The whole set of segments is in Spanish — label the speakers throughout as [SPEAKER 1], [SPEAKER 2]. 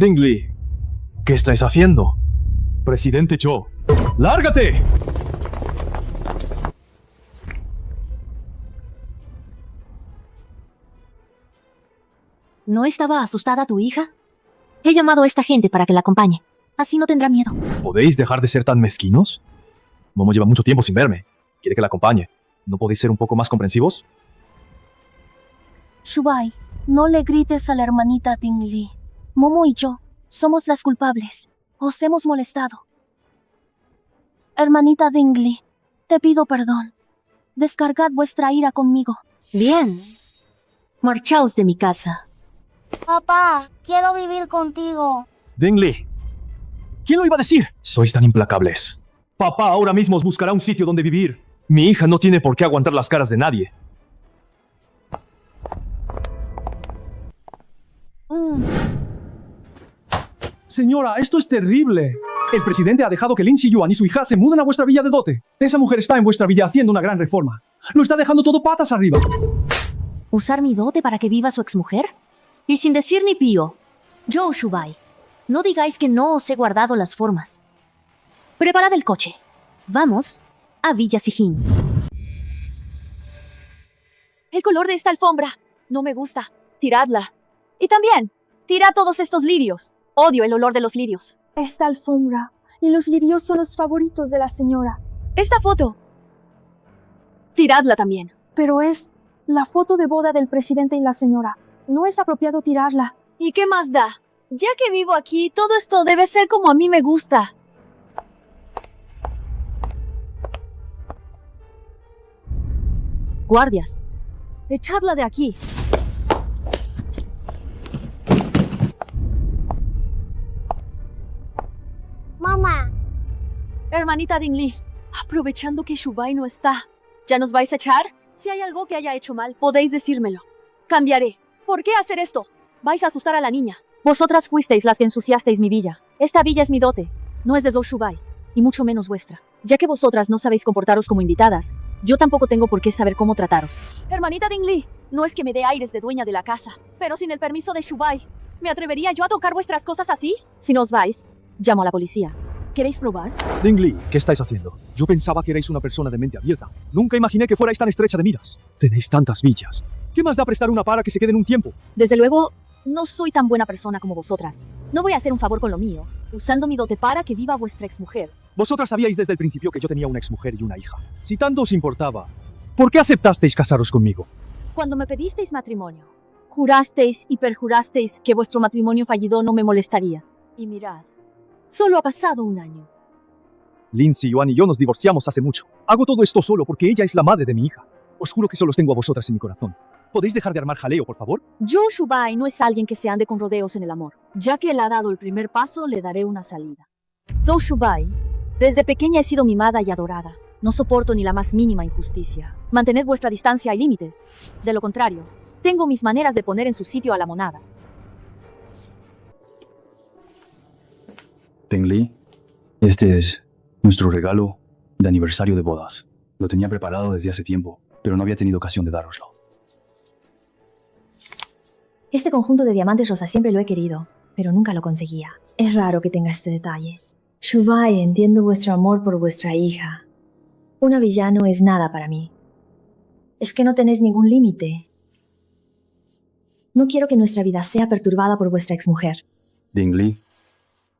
[SPEAKER 1] Ding-Li, ¿qué estáis haciendo? Presidente Cho, ¡lárgate!
[SPEAKER 2] ¿No estaba asustada tu hija? He llamado a esta gente para que la acompañe. Así no tendrá miedo.
[SPEAKER 1] ¿Podéis dejar de ser tan mezquinos? Momo lleva mucho tiempo sin verme. Quiere que la acompañe. ¿No podéis ser un poco más comprensivos?
[SPEAKER 3] Shubai, no le grites a la hermanita Ding-Li. Momo y yo somos las culpables. Os hemos molestado. Hermanita Ding-Li, te pido perdón. Descargad vuestra ira conmigo.
[SPEAKER 2] Bien. Marchaos de mi casa.
[SPEAKER 4] Papá, quiero vivir contigo.
[SPEAKER 1] Ding-Li, ¿quién lo iba a decir? Sois tan implacables. Papá ahora mismo os buscará un sitio donde vivir. Mi hija no tiene por qué aguantar las caras de nadie.
[SPEAKER 5] Señora, esto es terrible. El presidente ha dejado que Lin Si-yuan y su hija se muden a vuestra villa de dote. Esa mujer está en vuestra villa haciendo una gran reforma. Lo está dejando todo patas arriba.
[SPEAKER 2] ¿Usar mi dote para que viva su exmujer? Y sin decir ni pío. Yo, Shubai, no digáis que no os he guardado las formas. Preparad el coche. Vamos a Villa Sijin.
[SPEAKER 3] El color de esta alfombra no me gusta. Tiradla. Y también, tirad todos estos lirios. Odio el olor de los lirios.
[SPEAKER 6] Esta alfombra y los lirios son los favoritos de la señora.
[SPEAKER 3] Esta foto. Tiradla también.
[SPEAKER 6] Pero es la foto de boda del presidente y la señora. No es apropiado tirarla.
[SPEAKER 3] ¿Y qué más da? Ya que vivo aquí, todo esto debe ser como a mí me gusta.
[SPEAKER 2] Guardias.
[SPEAKER 3] Echadla de aquí.
[SPEAKER 4] Mamá,
[SPEAKER 3] Hermanita Ding-Li, aprovechando que Shubai no está, ¿ya nos vais a echar? Si hay algo que haya hecho mal, podéis decírmelo. Cambiaré. ¿Por qué hacer esto? Vais a asustar a la niña. Vosotras fuisteis las que ensuciasteis mi villa. Esta villa es mi dote. No es de Zhou Shubai, y mucho menos vuestra. Ya que vosotras no sabéis comportaros como invitadas, yo tampoco tengo por qué saber cómo trataros. Hermanita Ding-Li, no es que me dé aires de dueña de la casa, pero sin el permiso de Shubai, ¿me atrevería yo a tocar vuestras cosas así? Si no os vais, llamo a la policía. ¿Queréis probar?
[SPEAKER 5] Ding-Li, ¿qué estáis haciendo? Yo pensaba que erais una persona de mente abierta. Nunca imaginé que fuerais tan estrecha de miras. Tenéis tantas villas. ¿Qué más da prestar una para que se queden un tiempo?
[SPEAKER 3] Desde luego, no soy tan buena persona como vosotras. No voy a hacer un favor con lo mío, usando mi dote para que viva vuestra exmujer.
[SPEAKER 5] Vosotras sabíais desde el principio que yo tenía una exmujer y una hija. Si tanto os importaba, ¿por qué aceptasteis casaros conmigo?
[SPEAKER 3] Cuando me pedisteis matrimonio, jurasteis y perjurasteis que vuestro matrimonio fallido no me molestaría. Y mirad, solo ha pasado un año.
[SPEAKER 5] Lin Si-yuan y yo nos divorciamos hace mucho. Hago todo esto solo porque ella es la madre de mi hija. Os juro que solo os tengo a vosotras en mi corazón. ¿Podéis dejar de armar jaleo, por favor?
[SPEAKER 3] Zhou Shubai no es alguien que se ande con rodeos en el amor. Ya que él ha dado el primer paso, le daré una salida. Zhou Shubai, desde pequeña he sido mimada y adorada. No soporto ni la más mínima injusticia. Mantened vuestra distancia y límites. De lo contrario, tengo mis maneras de poner en su sitio a la monada.
[SPEAKER 7] Ding-Li, este es nuestro regalo de aniversario de bodas. Lo tenía preparado desde hace tiempo, pero no había tenido ocasión de dároslo.
[SPEAKER 8] Este conjunto de diamantes rosa siempre lo he querido, pero nunca lo conseguía. Es raro que tenga este detalle. Shubai, entiendo vuestro amor por vuestra hija. Una villa no es nada para mí. Es que no tenéis ningún límite. No quiero que nuestra vida sea perturbada por vuestra exmujer.
[SPEAKER 7] Ding-Li,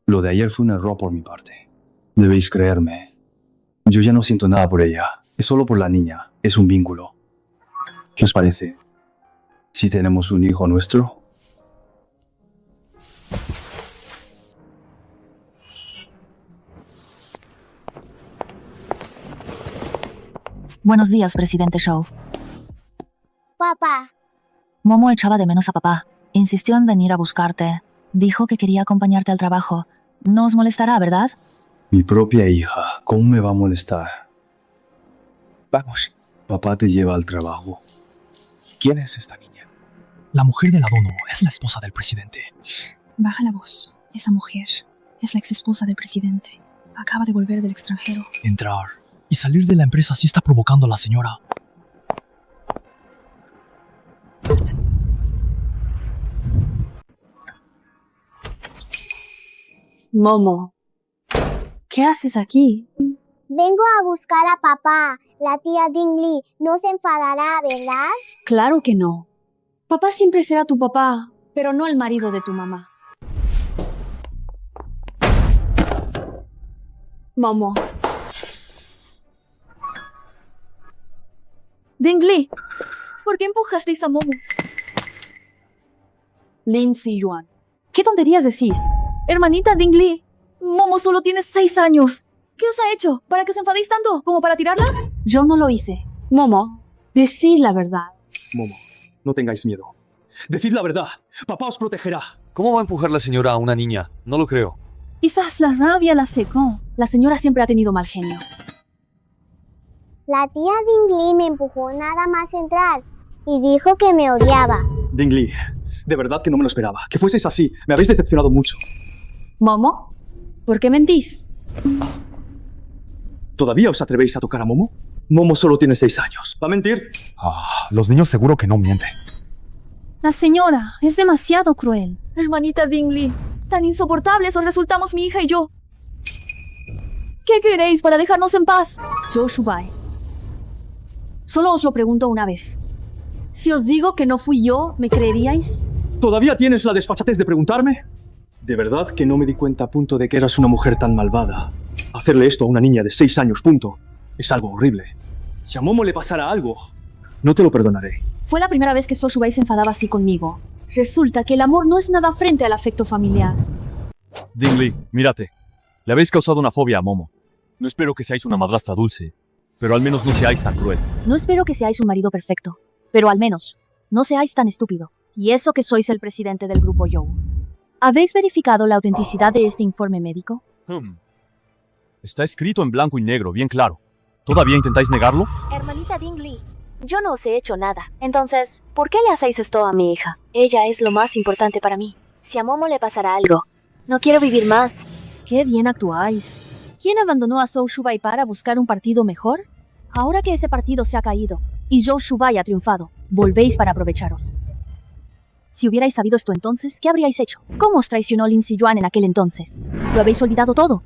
[SPEAKER 7] lo de ayer fue un error por mi parte. Debéis creerme. Yo ya no siento nada por ella. Es solo por la niña. Es un vínculo. ¿Qué os parece? Si tenemos un hijo nuestro.
[SPEAKER 2] Buenos días, presidente Zhou.
[SPEAKER 4] papá,
[SPEAKER 2] Momo echaba de menos a papá. Insistió en venir a buscarte. Dijo que quería acompañarte al trabajo. No os molestará, ¿verdad?
[SPEAKER 7] Mi propia hija. ¿Cómo me va a molestar?
[SPEAKER 9] Vamos.
[SPEAKER 7] Papá te lleva al trabajo.
[SPEAKER 9] ¿Quién es esta niña?
[SPEAKER 10] La mujer de la Dono es la esposa del presidente.
[SPEAKER 11] Baja la voz. Esa mujer es la exesposa del presidente. Acaba de volver del extranjero.
[SPEAKER 10] Entrar y salir de la empresa sí está provocando a la señora.
[SPEAKER 3] Momo, ¿qué haces aquí?
[SPEAKER 4] Vengo a buscar a papá. La tía Dingli no se enfadará, ¿verdad?
[SPEAKER 3] Claro que no. Papá siempre será tu papá, pero no el marido de tu mamá. Momo. Dingli, ¿por qué empujasteis a Momo? Lin Si-yuan, ¿qué tonterías decís? Hermanita Dingli, Momo solo tiene 6 años. ¿Qué os ha hecho? ¿Para que os enfadéis tanto? ¿Como para tirarla? Yo no lo hice. Momo, decid la verdad.
[SPEAKER 1] Momo, no tengáis miedo. Decid la verdad. Papá os protegerá.
[SPEAKER 12] ¿Cómo va a empujar la señora a una niña? No lo creo.
[SPEAKER 3] Quizás la rabia la secó. La señora siempre ha tenido mal genio.
[SPEAKER 4] La tía Dingli me empujó nada más entrar y dijo que me odiaba.
[SPEAKER 1] Dingli, de verdad que no me lo esperaba. Que fueseis así. Me habéis decepcionado mucho.
[SPEAKER 3] Momo, ¿por qué mentís?
[SPEAKER 1] ¿Todavía os atrevéis a tocar a Momo? Momo solo tiene 6 años. ¿Va a mentir?
[SPEAKER 10] Los niños seguro que no mienten.
[SPEAKER 3] La señora es demasiado cruel. Hermanita Dingli, tan insoportables os resultamos mi hija y yo. ¿Qué queréis para dejarnos en paz? Zhou Shubai, solo os lo pregunto una vez. Si os digo que no fui yo, ¿me creeríais?
[SPEAKER 1] ¿Todavía tienes la desfachatez de preguntarme? De verdad que no me di cuenta a punto de que eras una mujer tan malvada. Hacerle esto a una niña de 6 años, punto. Es algo horrible. Si a Momo le pasara algo, no te lo perdonaré.
[SPEAKER 3] Fue la primera vez que Zhou Shubai se enfadaba así conmigo. Resulta que el amor no es nada frente al afecto familiar.
[SPEAKER 12] Dingli, mírate. Le habéis causado una fobia a Momo. No espero que seáis una madrastra dulce, pero al menos no seáis tan cruel.
[SPEAKER 2] No espero que seáis un marido perfecto, pero al menos no seáis tan estúpido. Y eso que sois el presidente del grupo Zhou. ¿Habéis verificado la autenticidad de este informe médico?
[SPEAKER 12] Está escrito en blanco y negro, bien claro. ¿Todavía intentáis negarlo?
[SPEAKER 2] Hermanita Dingli, yo no os he hecho nada. Entonces, ¿por qué le hacéis esto a mi hija? Ella es lo más importante para mí. Si a Momo le pasara algo, no quiero vivir más. Qué bien actuáis. ¿Quién abandonó a Zhou Shubai para buscar un partido mejor? Ahora que ese partido se ha caído y Zhou Shubai ha triunfado, volvéis para aprovecharos. Si hubierais sabido esto entonces, ¿qué habríais hecho? ¿Cómo os traicionó Lin Si-yuan en aquel entonces? ¿Lo habéis olvidado todo?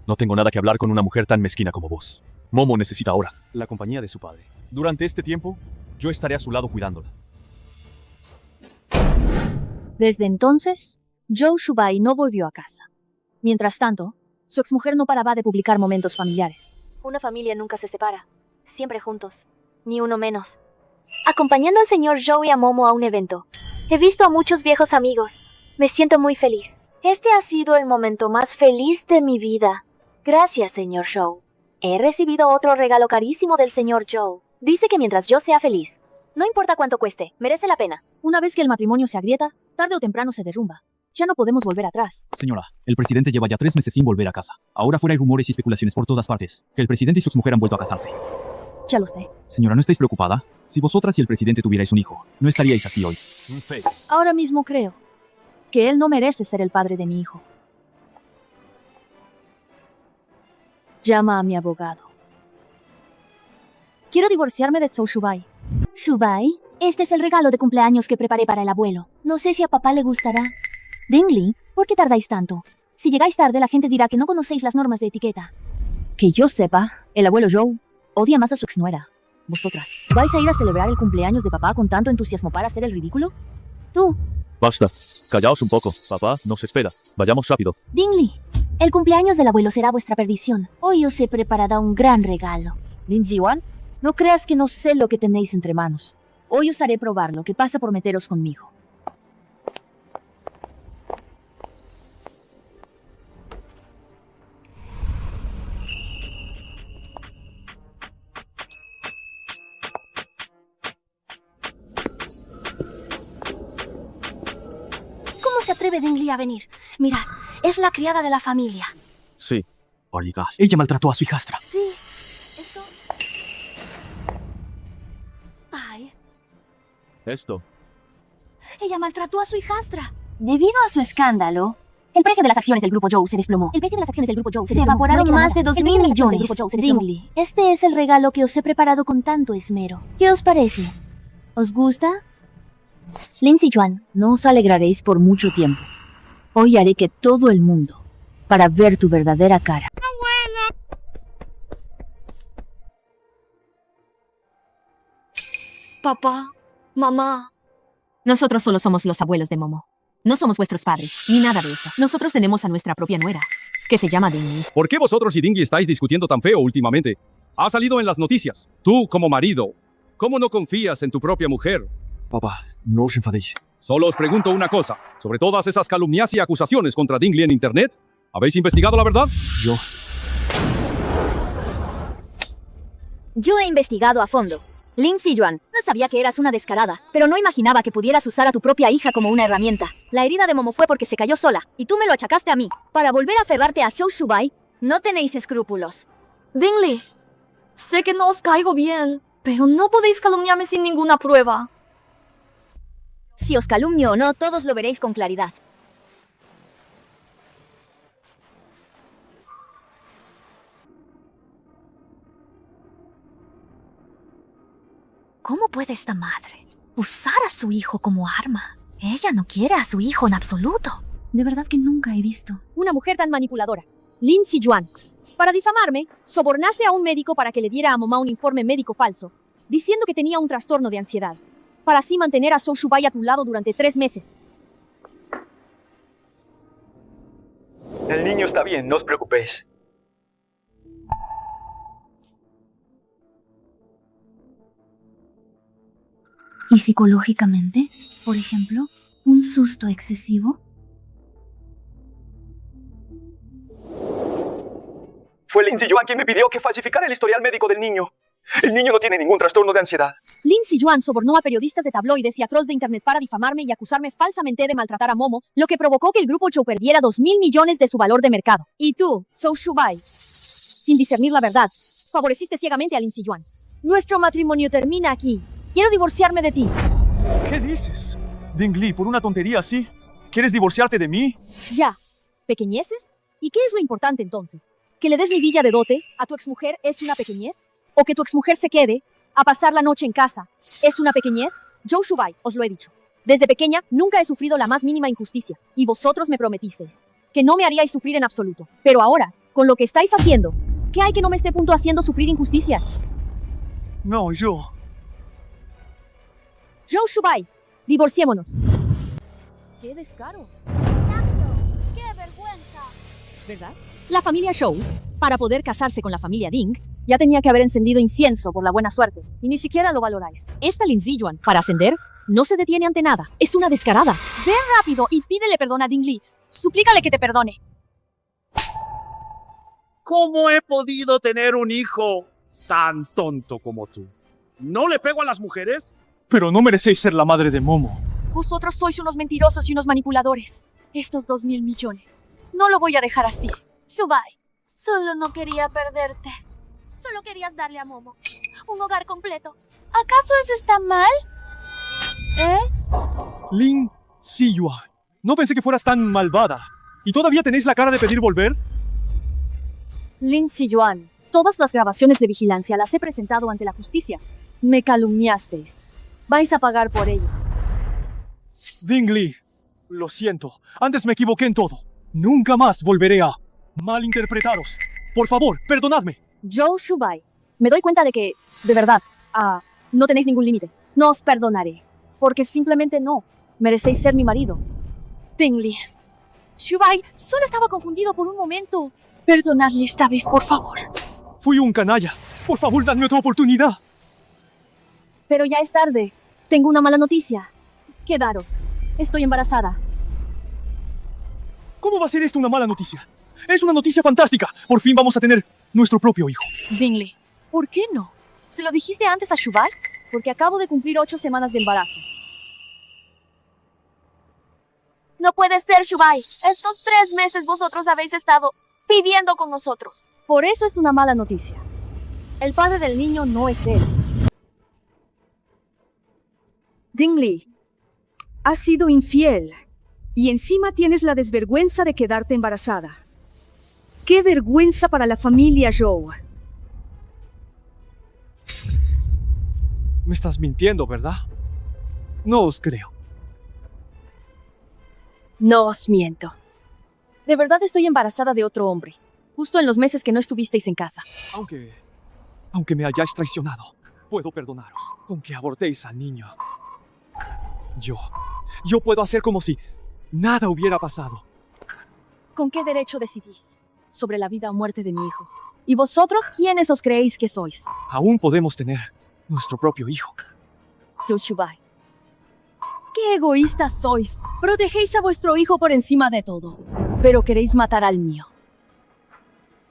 [SPEAKER 12] No tengo nada que hablar con una mujer tan mezquina como vos. Momo necesita ahora la compañía de su padre. Durante este tiempo, yo estaré a su lado cuidándola.
[SPEAKER 2] Desde entonces, Zhou Shubai no volvió a casa. Mientras tanto, su exmujer no paraba de publicar momentos familiares. Una familia nunca se separa. Siempre juntos. Ni uno menos. Acompañando al señor Zhou y a Momo a un evento. He visto a muchos viejos amigos. Me siento muy feliz. Este ha sido el momento más feliz de mi vida. Gracias, señor Zhou. He recibido otro regalo carísimo del señor Zhou. Dice que mientras yo sea feliz, no importa cuánto cueste, merece la pena. Una vez que el matrimonio se agrieta, tarde o temprano se derrumba. Ya no podemos volver atrás.
[SPEAKER 10] Señora, el presidente lleva ya 3 meses sin volver a casa. Ahora fuera hay rumores y especulaciones por todas partes, que el presidente y su exmujer han vuelto a casarse.
[SPEAKER 2] Ya lo sé.
[SPEAKER 10] Señora, ¿no estáis preocupada? Si vosotras y el presidente tuvierais un hijo, no estaríais así hoy.
[SPEAKER 2] Ahora mismo creo que él no merece ser el padre de mi hijo. Llama a mi abogado. Quiero divorciarme de Zhou Shubai. Shubai, este es el regalo de cumpleaños que preparé para el abuelo. No sé si a papá le gustará. Dingli, ¿por qué tardáis tanto? Si llegáis tarde, la gente dirá que no conocéis las normas de etiqueta. Que yo sepa, el abuelo Zhou odia más a su exnuera. Vosotras, ¿vais a ir a celebrar el cumpleaños de papá con tanto entusiasmo para hacer el ridículo? Tú,
[SPEAKER 12] Basta. Callaos un poco. Papá nos espera. Vayamos rápido.
[SPEAKER 2] Dingli, el cumpleaños del abuelo será vuestra perdición. Hoy os he preparado un gran regalo. Lin Si-yuan, no creas que no sé lo que tenéis entre manos. Hoy os haré probar lo que pasa por meteros conmigo. ¿Cómo se atreve Dingli a venir? Mirad, es la criada de la familia.
[SPEAKER 12] Sí.
[SPEAKER 10] Ella maltrató a su hijastra.
[SPEAKER 2] Sí, esto... Ay,
[SPEAKER 12] Esto.
[SPEAKER 2] ella maltrató a su hijastra. Debido a su escándalo, el precio de las acciones del grupo Zhou se desplomó. El precio de las acciones del grupo Zhou se evaporaron más de 2.000 millones. Dingli, este es el regalo que os he preparado con tanto esmero. ¿Qué os parece? ¿Os gusta? Lin Si-yuan, no os alegraréis por mucho tiempo. Hoy haré que todo el mundo para ver tu verdadera cara.
[SPEAKER 3] Papá, mamá.
[SPEAKER 11] Nosotros solo somos los abuelos de Momo. No somos vuestros padres, ni nada de eso. Nosotros tenemos a nuestra propia nuera, que se llama Dingley.
[SPEAKER 10] ¿Por qué vosotros y Dingley estáis discutiendo tan feo últimamente? Ha salido en las noticias. Tú, como marido, ¿cómo no confías en tu propia mujer?
[SPEAKER 1] Papá, no os enfadéis.
[SPEAKER 10] Solo os pregunto una cosa. Sobre todas esas calumnias y acusaciones contra Dingley en Internet, ¿habéis investigado la verdad?
[SPEAKER 2] Yo he investigado a fondo. Lin Siyuan, no sabía que eras una descarada, pero no imaginaba que pudieras usar a tu propia hija como una herramienta. La herida de Momo fue porque se cayó sola, y tú me lo achacaste a mí. Para volver a aferrarte a Zhou Shubai, no tenéis escrúpulos.
[SPEAKER 3] Dingley, sé que no os caigo bien, pero no podéis calumniarme sin ninguna prueba.
[SPEAKER 2] Si os calumnio o no, todos lo veréis con claridad. ¿Cómo puede esta madre usar a su hijo como arma? Ella no quiere a su hijo en absoluto. De verdad que nunca he visto.
[SPEAKER 3] Una mujer tan manipuladora. Lin Siyuan. Para difamarme, sobornaste a un médico para que le diera a mamá un informe médico falso, diciendo que tenía un trastorno de ansiedad, para así mantener a Zhou Shubai a tu lado durante 3 meses.
[SPEAKER 1] El niño está bien, no os preocupéis.
[SPEAKER 2] ¿Y psicológicamente? Por ejemplo, un susto excesivo.
[SPEAKER 1] Fue Lin Siyuan quien me pidió que falsificara el historial médico del niño. El niño no tiene ningún trastorno de ansiedad.
[SPEAKER 3] Lin Siyuan sobornó a periodistas de tabloides y a trolls de internet para difamarme y acusarme falsamente de maltratar a Momo, lo que provocó que el grupo Zhou perdiera 2.000 millones de su valor de mercado. Y tú, Zhou Shubai, sin discernir la verdad, favoreciste ciegamente a Lin Siyuan. Nuestro matrimonio termina aquí. Quiero divorciarme de ti.
[SPEAKER 12] ¿Qué dices? Dingley, por una tontería así, ¿quieres divorciarte de mí?
[SPEAKER 3] Ya. ¿Pequeñeces? ¿Y qué es lo importante entonces? ¿Que le des mi villa de dote a tu exmujer es una pequeñez? ¿O que tu exmujer se quede a pasar la noche en casa es una pequeñez? Zhou Shubai, os lo he dicho. Desde pequeña nunca he sufrido la más mínima injusticia, y vosotros me prometisteis que no me haríais sufrir en absoluto. Pero ahora, con lo que estáis haciendo, ¿qué hay que no me esté punto haciendo sufrir injusticias?
[SPEAKER 12] No, yo...
[SPEAKER 3] Zhou Shubai, divorciémonos. ¡Qué descaro!
[SPEAKER 4] ¡Qué vergüenza!
[SPEAKER 3] ¿Verdad? La familia Zhou, para poder casarse con la familia Ding, ya tenía que haber encendido incienso por la buena suerte, y ni siquiera lo valoráis. Esta Lin Siyuan, para ascender, no se detiene ante nada. Es una descarada. Ve rápido y pídele perdón a Dingley. Suplícale que te perdone.
[SPEAKER 13] ¿Cómo he podido tener un hijo tan tonto como tú? ¿No le pego a las mujeres?
[SPEAKER 1] Pero no merecéis ser la madre de Momo.
[SPEAKER 3] Vosotros sois unos mentirosos y unos manipuladores. Estos 2.000 millones. No lo voy a dejar así.
[SPEAKER 4] Shubai, solo no quería perderte. Solo querías darle a Momo un hogar completo. ¿Acaso eso está mal?
[SPEAKER 1] Lin Siyuan, no pensé que fueras tan malvada. ¿Y todavía tenéis la cara de pedir volver?
[SPEAKER 3] Lin Siyuan, todas las grabaciones de vigilancia las he presentado ante la justicia. Me calumniasteis. Vais a pagar por ello.
[SPEAKER 1] Dingley, lo siento. Antes me equivoqué en todo. Nunca más volveré a malinterpretaros. Por favor, perdonadme.
[SPEAKER 3] Zhou Shubai, me doy cuenta de que, de verdad, no tenéis ningún límite. No os perdonaré, porque simplemente no merecéis ser mi marido. Dingley. Shubai, solo estaba confundido por un momento. Perdonadle esta vez, por favor.
[SPEAKER 1] Fui un canalla. Por favor, dadme otra oportunidad.
[SPEAKER 3] Pero ya es tarde. Tengo una mala noticia. Quedaros. Estoy embarazada.
[SPEAKER 1] ¿Cómo va a ser esto una mala noticia? Es una noticia fantástica. Por fin vamos a tener nuestro propio hijo.
[SPEAKER 3] Dingley, ¿por qué no? ¿Se lo dijiste antes a Shubai? Porque acabo de cumplir 8 semanas de embarazo.
[SPEAKER 4] No puede ser, Shubai. Estos 3 meses vosotros habéis estado viviendo con nosotros.
[SPEAKER 3] Por eso es una mala noticia. El padre del niño no es él.
[SPEAKER 14] Dingley, has sido infiel y encima tienes la desvergüenza de quedarte embarazada. ¡Qué vergüenza para la familia Zhou!
[SPEAKER 1] Me estás mintiendo, ¿verdad? No os creo.
[SPEAKER 3] No os miento. De verdad estoy embarazada de otro hombre, justo en los meses que no estuvisteis en casa.
[SPEAKER 5] Aunque me hayáis traicionado, puedo perdonaros con que abortéis al niño. Yo puedo hacer como si nada hubiera pasado.
[SPEAKER 3] ¿Con qué derecho decidís sobre la vida o muerte de mi hijo? ¿Y vosotros quiénes os creéis que sois?
[SPEAKER 5] Aún podemos tener nuestro propio hijo.
[SPEAKER 3] Zhou Shubai. ¡Qué egoístas sois! Protegéis a vuestro hijo por encima de todo, pero queréis matar al mío.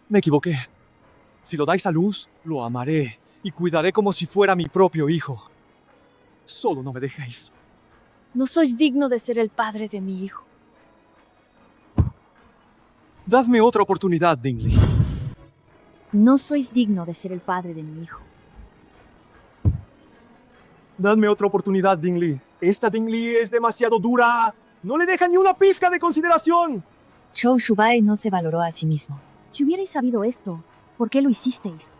[SPEAKER 5] Me equivoqué. Si lo dais a luz, lo amaré y cuidaré como si fuera mi propio hijo. Solo no me dejéis.
[SPEAKER 3] No sois digno de ser el padre de mi hijo.
[SPEAKER 5] Dadme otra oportunidad, Dingley.
[SPEAKER 3] No sois digno de ser el padre de mi hijo.
[SPEAKER 5] Dadme otra oportunidad, Dingley. Esta Dingley es demasiado dura. No le deja ni una pizca de consideración.
[SPEAKER 2] Zhou Shubai no se valoró a sí mismo.
[SPEAKER 3] Si hubierais sabido esto, ¿por qué lo hicisteis?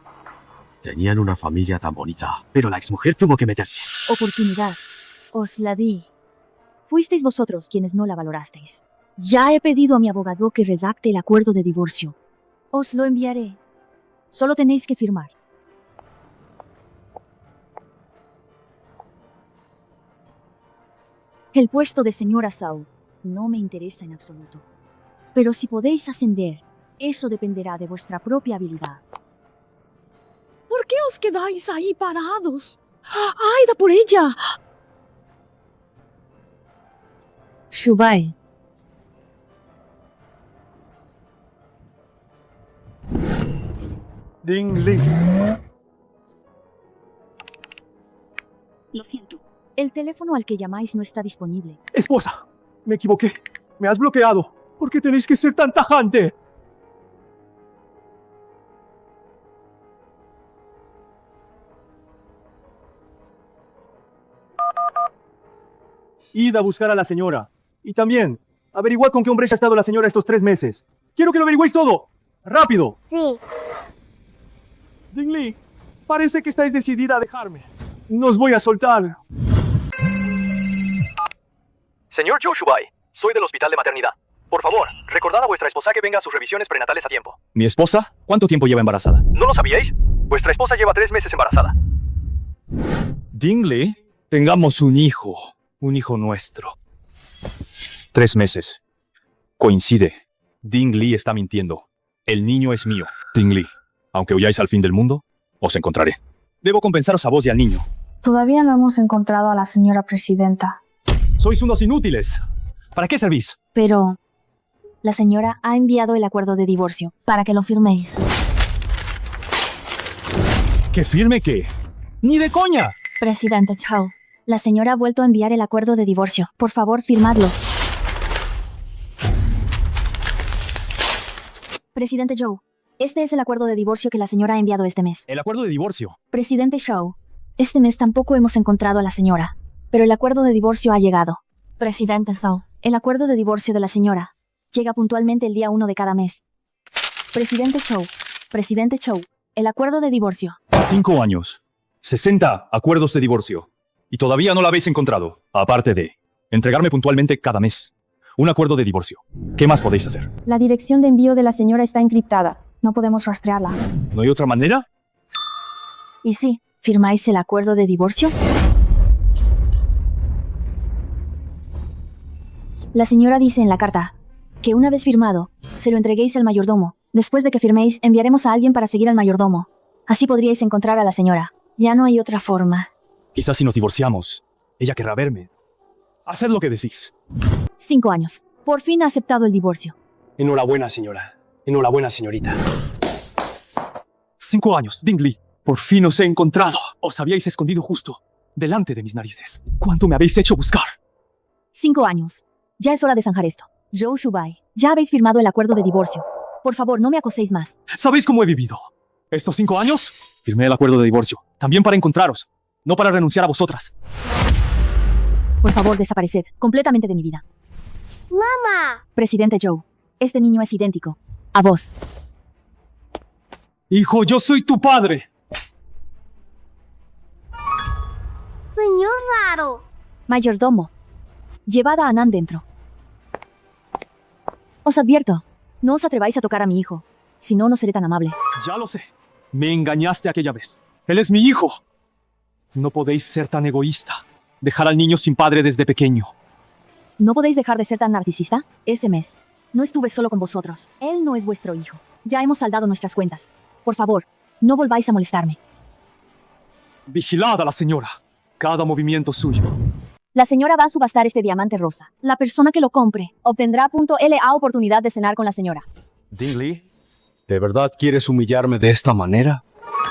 [SPEAKER 13] Tenían una familia tan bonita, pero la exmujer tuvo que meterse.
[SPEAKER 3] Oportunidad. Os la di. Fuisteis vosotros quienes no la valorasteis. Ya he pedido a mi abogado que redacte el acuerdo de divorcio. Os lo enviaré. Solo tenéis que firmar. El puesto de señora Zhao no me interesa en absoluto. Pero si podéis ascender, eso dependerá de vuestra propia habilidad.
[SPEAKER 14] ¿Por qué os quedáis ahí parados? ¡Ay, da por ella!
[SPEAKER 2] Shubai.
[SPEAKER 5] Dingley.
[SPEAKER 3] Lo siento. El teléfono al que llamáis no está disponible.
[SPEAKER 5] Esposa, me equivoqué. Me has bloqueado. ¿Por qué tenéis que ser tan tajante? Id a buscar a la señora. Y también, averiguad con qué hombre ha estado la señora estos 3 meses. Quiero que lo averigüéis todo. ¡Rápido!
[SPEAKER 4] Sí.
[SPEAKER 5] Dingley, parece que estáis decidida a dejarme. No os voy a soltar.
[SPEAKER 15] Señor Zhou Shubai, soy del hospital de maternidad. Por favor, recordad a vuestra esposa que venga a sus revisiones prenatales a tiempo.
[SPEAKER 12] ¿Mi esposa? ¿Cuánto tiempo lleva embarazada?
[SPEAKER 15] ¿No lo sabíais? Vuestra esposa lleva 3 meses embarazada.
[SPEAKER 12] Dingley, tengamos un hijo nuestro. 3 meses. Coincide. Dingley está mintiendo. El niño es mío. Dingley, aunque huyáis al fin del mundo, os encontraré. Debo compensaros a vos y al niño.
[SPEAKER 6] Todavía no hemos encontrado a la señora presidenta.
[SPEAKER 5] Sois unos inútiles. ¿Para qué servís?
[SPEAKER 3] Pero la señora ha enviado el acuerdo de divorcio para que lo firméis.
[SPEAKER 5] ¿Que firme qué? ¡Ni de coña!
[SPEAKER 3] Presidente Zhao, la señora ha vuelto a enviar el acuerdo de divorcio. Por favor, firmadlo. Presidente Zhou, este es el acuerdo de divorcio que la señora ha enviado este mes.
[SPEAKER 12] El acuerdo de divorcio.
[SPEAKER 3] Presidente Zhou, este mes tampoco hemos encontrado a la señora, pero el acuerdo de divorcio ha llegado. Presidente Zhou, el acuerdo de divorcio de la señora llega puntualmente el día 1 de cada mes. Presidente Zhou, el acuerdo de divorcio.
[SPEAKER 12] 5 años. 60 acuerdos de divorcio. Y todavía no la habéis encontrado. Aparte de entregarme puntualmente cada mes un acuerdo de divorcio. ¿Qué más podéis hacer?
[SPEAKER 6] La dirección de envío de la señora está encriptada. No podemos rastrearla.
[SPEAKER 12] ¿No hay otra manera?
[SPEAKER 3] ¿Y si firmáis el acuerdo de divorcio? La señora dice en la carta que una vez firmado, se lo entreguéis al mayordomo. Después de que firméis, enviaremos a alguien para seguir al mayordomo. Así podríais encontrar a la señora. Ya no hay otra forma.
[SPEAKER 12] Quizás si nos divorciamos, ella querrá verme. Haced lo que decís.
[SPEAKER 3] 5 años. Por fin ha aceptado el divorcio.
[SPEAKER 5] Enhorabuena, señora. Enhorabuena, señorita. 5 años, Dingley. Por fin os he encontrado. Os habíais escondido justo delante de mis narices. ¿Cuánto me habéis hecho buscar?
[SPEAKER 3] 5 años. Ya es hora de zanjar esto. Zhou Shubai, ya habéis firmado el acuerdo de divorcio. Por favor, no me acoséis más.
[SPEAKER 5] ¿Sabéis cómo he vivido? Estos 5 años, firmé el acuerdo de divorcio. También para encontraros, no para renunciar a vosotras.
[SPEAKER 3] Por favor, desapareced completamente de mi vida.
[SPEAKER 4] ¡Mamá!
[SPEAKER 3] Presidente Zhou, este niño es idéntico a vos.
[SPEAKER 5] Hijo, yo soy tu padre.
[SPEAKER 4] Señor raro.
[SPEAKER 3] Mayordomo, llevad a Anand dentro. Os advierto,
[SPEAKER 11] No os atreváis a tocar a mi hijo. Si no, no seré tan amable.
[SPEAKER 1] Ya lo sé. Me engañaste aquella vez. Él es mi hijo. No podéis ser tan egoísta. Dejar al niño sin padre desde pequeño.
[SPEAKER 11] ¿No podéis dejar de ser tan narcisista? Ese mes no estuve solo con vosotros. Él no es vuestro hijo. Ya hemos saldado nuestras cuentas. Por favor, no volváis a molestarme.
[SPEAKER 1] Vigilad a la señora. Cada movimiento suyo.
[SPEAKER 11] La señora va a subastar este diamante rosa. La persona que lo compre obtendrá .la oportunidad de cenar con la señora.
[SPEAKER 1] Dingley, ¿de verdad quieres humillarme de esta manera?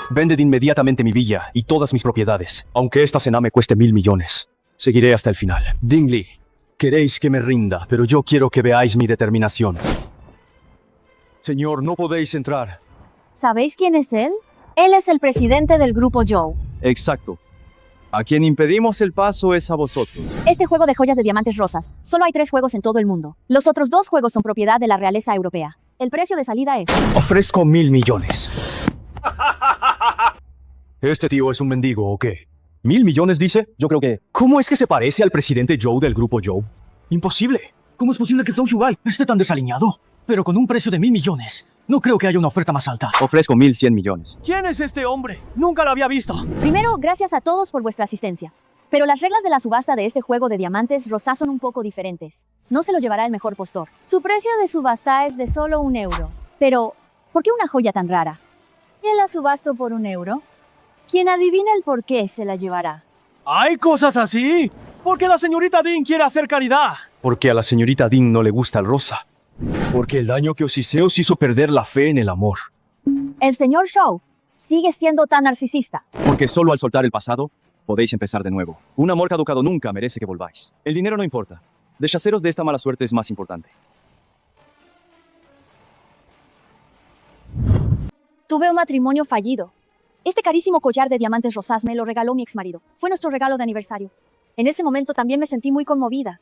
[SPEAKER 1] Vende de inmediatamente mi villa y todas mis propiedades, aunque esta cena me cueste 1.000 millones. Seguiré hasta el final. Dingley, queréis que me rinda, pero yo quiero que veáis mi determinación. Señor, no podéis entrar.
[SPEAKER 11] ¿Sabéis quién es él? Él es el presidente del grupo Joe.
[SPEAKER 7] Exacto. A quien impedimos el paso es a vosotros.
[SPEAKER 11] Este juego de joyas de diamantes rosas. Solo hay 3 juegos en todo el mundo. Los otros 2 juegos son propiedad de la realeza europea. El precio de salida es...
[SPEAKER 1] Ofrezco 1.000 millones. ¿Este tío es un mendigo o qué? ¿1.000 millones dice? Yo creo que... ¿Cómo es que se parece al presidente Joe del grupo Joe? Imposible. ¿Cómo es posible que Zhou Shubai esté tan desaliñado? Pero con un precio de 1.000 millones. No creo que haya una oferta más alta.
[SPEAKER 7] Ofrezco 1.100 millones.
[SPEAKER 1] ¿Quién es este hombre? Nunca lo había visto.
[SPEAKER 11] Primero, gracias a todos por vuestra asistencia. Pero las reglas de la subasta de este juego de diamantes rosas son un poco diferentes. No se lo llevará el mejor postor. Su precio de subasta es de solo €1. Pero, ¿por qué una joya tan rara? ¿Quién la subasto por €1? Quien adivina el por qué se la llevará.
[SPEAKER 1] ¿Hay cosas así? Porque la señorita Dean quiere hacer caridad. Porque a la señorita Dean no le gusta el rosa. Porque el daño que os hice os hizo perder la fe en el amor.
[SPEAKER 11] El señor Shaw sigue siendo tan narcisista.
[SPEAKER 7] Porque solo al soltar el pasado, podéis empezar de nuevo. Un amor caducado nunca merece que volváis. El dinero no importa. Deshaceros de esta mala suerte es más importante.
[SPEAKER 11] Tuve un matrimonio fallido. Este carísimo collar de diamantes rosas me lo regaló mi exmarido. Fue nuestro regalo de aniversario. En ese momento también me sentí muy conmovida.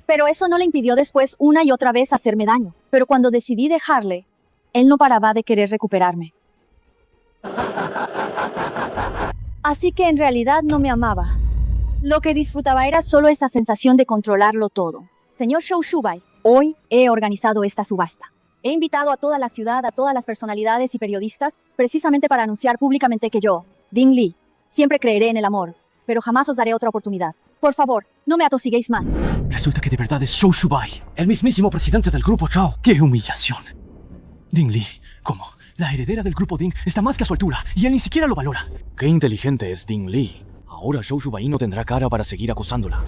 [SPEAKER 11] Pero eso no le impidió después una y otra vez hacerme daño. Pero cuando decidí dejarle, él no paraba de querer recuperarme. Así que en realidad no me amaba. Lo que disfrutaba era solo esa sensación de controlarlo todo. Señor Zhou Shubai, hoy he organizado esta subasta. He invitado a toda la ciudad, a todas las personalidades y periodistas, precisamente para anunciar públicamente que yo, Dingley, siempre creeré en el amor, pero jamás os daré otra oportunidad. Por favor, no me atosiguéis más.
[SPEAKER 1] Resulta que de verdad es Zhou Shubai, el mismísimo presidente del grupo Zhao. ¡Qué humillación! Dingley, ¿cómo? La heredera del grupo Ding está más que a su altura y él ni siquiera lo valora. ¡Qué inteligente es Dingley! Ahora Zhou Shubai no tendrá cara para seguir acosándola.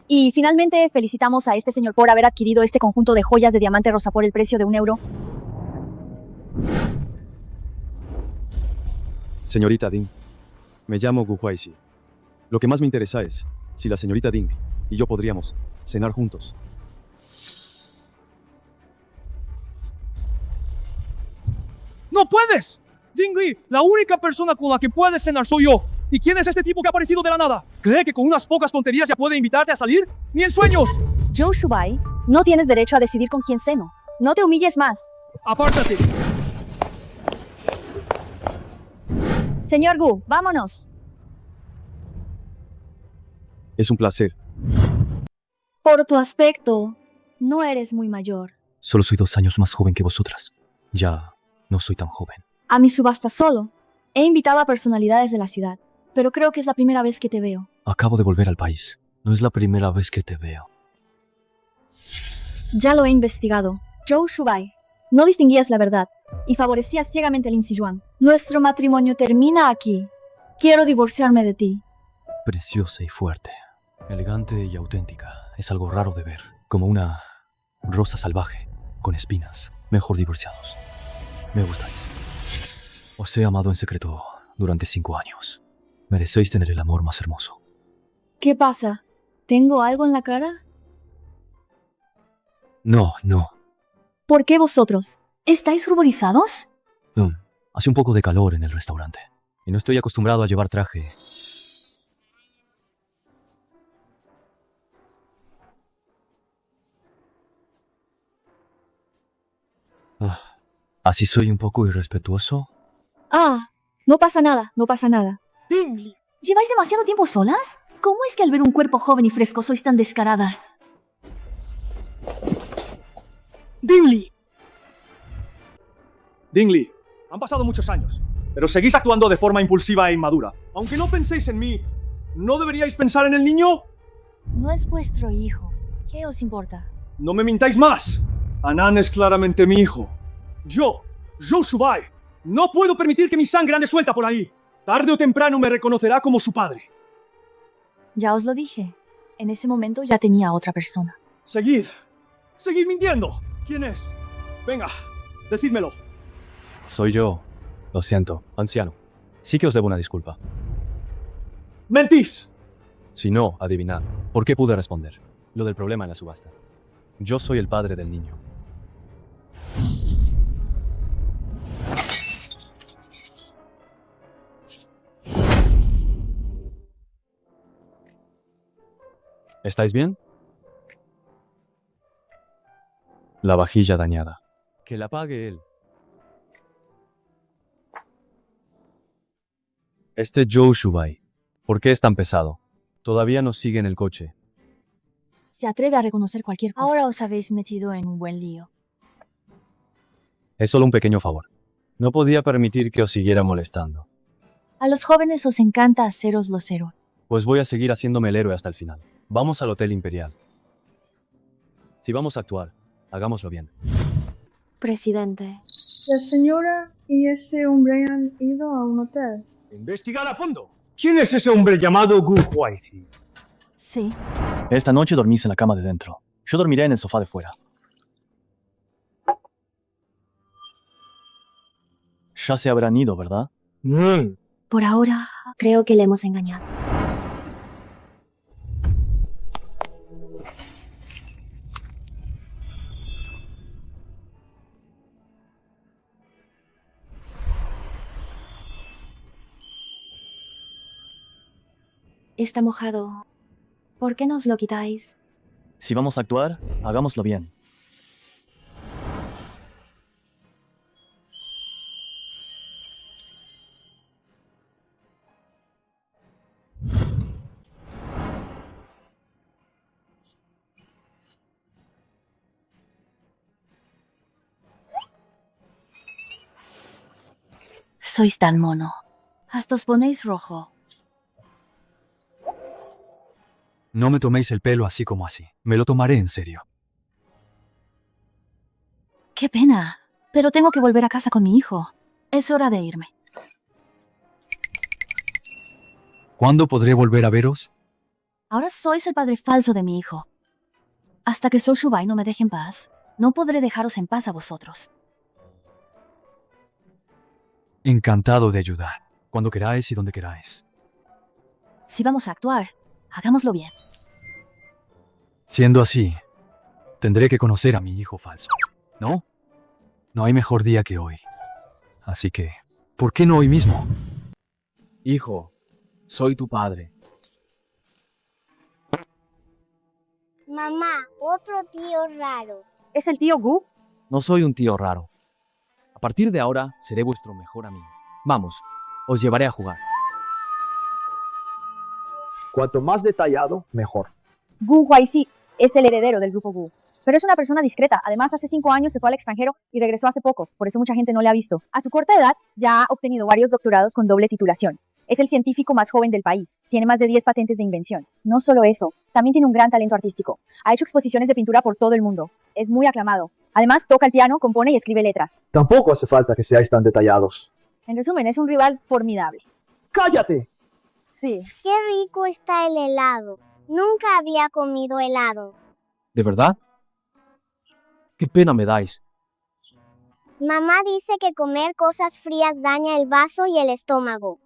[SPEAKER 11] Y finalmente felicitamos a este señor por haber adquirido este conjunto de joyas de diamante rosa por el precio de €1.
[SPEAKER 7] Señorita Ding, me llamo Gu Huaixi. Lo que más me interesa es si la señorita Ding y yo podríamos cenar juntos.
[SPEAKER 5] ¡No puedes! Dingley, la única persona con la que puedes cenar soy yo. ¿Y quién es este tipo que ha aparecido de la nada? ¿Cree que con unas pocas tonterías ya puede invitarte a salir? ¡Ni en sueños!
[SPEAKER 11] Zhou Shubai, no tienes derecho a decidir con quién ceno. No te humilles más.
[SPEAKER 5] ¡Apártate!
[SPEAKER 11] Señor Gu, vámonos.
[SPEAKER 7] Es un placer.
[SPEAKER 11] Por tu aspecto, no eres muy mayor.
[SPEAKER 1] Solo soy 2 años más joven que vosotras. Ya no soy tan joven.
[SPEAKER 11] A mi subasta solo. He invitado a personalidades de la ciudad, pero creo que es la primera vez que te veo.
[SPEAKER 1] Acabo de volver al país. No es la primera vez que te veo.
[SPEAKER 11] Ya lo he investigado. Zhou Shubai, no distinguías la verdad y favorecías ciegamente a Lin Siyuan. Nuestro matrimonio termina aquí. Quiero divorciarme de ti.
[SPEAKER 1] Preciosa y fuerte. Elegante y auténtica. Es algo raro de ver. Como una rosa salvaje, con espinas. Mejor divorciados. Me gustáis. Os he amado en secreto durante 5 años. Merecéis tener el amor más hermoso.
[SPEAKER 11] ¿Qué pasa? ¿Tengo algo en la cara?
[SPEAKER 1] No.
[SPEAKER 11] ¿Por qué vosotros? ¿Estáis ruborizados?
[SPEAKER 1] Hace un poco de calor en el restaurante. Y no estoy acostumbrado a llevar traje. ¿Así soy un poco irrespetuoso?
[SPEAKER 11] No pasa nada, no pasa nada.
[SPEAKER 2] Dingley, ¿lleváis demasiado tiempo solas? ¿Cómo es que al ver un cuerpo joven y fresco sois tan descaradas?
[SPEAKER 5] Dingley. Dingley, han pasado muchos años, pero seguís actuando de forma impulsiva e inmadura. Aunque no penséis en mí, ¿no deberíais pensar en el niño?
[SPEAKER 11] No es vuestro hijo. ¿Qué os importa?
[SPEAKER 5] No me mintáis más. Anan es claramente mi hijo. Yo, Zhou Shubai, no puedo permitir que mi sangre ande suelta por ahí. Tarde o temprano me reconocerá como su padre.
[SPEAKER 11] Ya os lo dije. En ese momento ya tenía a otra persona.
[SPEAKER 5] Seguid mintiendo. ¿Quién es? Venga, decídmelo.
[SPEAKER 12] Soy yo. Lo siento, anciano. Sí que os debo una disculpa.
[SPEAKER 5] ¡Mentís!
[SPEAKER 12] Si no, adivinad. ¿Por qué pude responder? Lo del problema en la subasta. Yo soy el padre del niño. ¿Estáis bien? La vajilla dañada. Que la pague él. Este Zhou Shubai, ¿por qué es tan pesado? Todavía nos sigue en el coche.
[SPEAKER 11] Se atreve a reconocer cualquier cosa. Ahora os habéis metido en un buen lío.
[SPEAKER 12] Es solo un pequeño favor. No podía permitir que os siguiera molestando.
[SPEAKER 11] A los jóvenes os encanta haceros los héroes.
[SPEAKER 12] Pues voy a seguir haciéndome el héroe hasta el final. Vamos al Hotel Imperial. Si vamos a actuar, hagámoslo bien.
[SPEAKER 6] Presidente. La señora y ese hombre han ido a un hotel.
[SPEAKER 5] Investigar a fondo. ¿Quién es ese hombre llamado Gu Huaizi?
[SPEAKER 11] Sí.
[SPEAKER 7] Esta noche dormís en la cama de dentro. Yo dormiré en el sofá de fuera. Ya se habrán ido, ¿verdad?
[SPEAKER 2] Por ahora, creo que le hemos engañado. Está mojado. ¿Por qué nos lo quitáis?
[SPEAKER 7] Si vamos a actuar, hagámoslo bien.
[SPEAKER 11] Sois tan mono. Hasta os ponéis rojo.
[SPEAKER 12] No me toméis el pelo así como así. Me lo tomaré en serio.
[SPEAKER 11] Qué pena. Pero tengo que volver a casa con mi hijo. Es hora de irme.
[SPEAKER 12] ¿Cuándo podré volver a veros?
[SPEAKER 11] Ahora sois el padre falso de mi hijo. Hasta que Zhou Shubai no me deje en paz, no podré dejaros en paz a vosotros.
[SPEAKER 12] Encantado de ayudar. Cuando queráis y donde queráis.
[SPEAKER 11] Si vamos a actuar, hagámoslo bien.
[SPEAKER 12] Siendo así, tendré que conocer a mi hijo falso. ¿No? No hay mejor día que hoy. Así que, ¿por qué no hoy mismo?
[SPEAKER 1] Hijo, soy tu padre.
[SPEAKER 4] Mamá, otro tío raro.
[SPEAKER 11] ¿Es el tío Gu?
[SPEAKER 1] No soy un tío raro. A partir de ahora, seré vuestro mejor amigo. Vamos, os llevaré a jugar.
[SPEAKER 16] Cuanto más detallado, mejor.
[SPEAKER 11] Gu Huaizi es el heredero del grupo Gu. Pero es una persona discreta. Además, hace 5 años se fue al extranjero y regresó hace poco. Por eso mucha gente no le ha visto. A su corta edad, ya ha obtenido varios doctorados con doble titulación. Es el científico más joven del país. Tiene más de 10 patentes de invención. No solo eso, también tiene un gran talento artístico. Ha hecho exposiciones de pintura por todo el mundo. Es muy aclamado. Además, toca el piano, compone y escribe letras.
[SPEAKER 16] Tampoco hace falta que seáis tan detallados.
[SPEAKER 11] En resumen, es un rival formidable.
[SPEAKER 16] ¡Cállate!
[SPEAKER 11] Sí.
[SPEAKER 4] Qué rico está el helado. Nunca había comido helado.
[SPEAKER 1] ¿De verdad? Qué pena me dais.
[SPEAKER 4] Mamá dice que comer cosas frías daña el vaso y el estómago.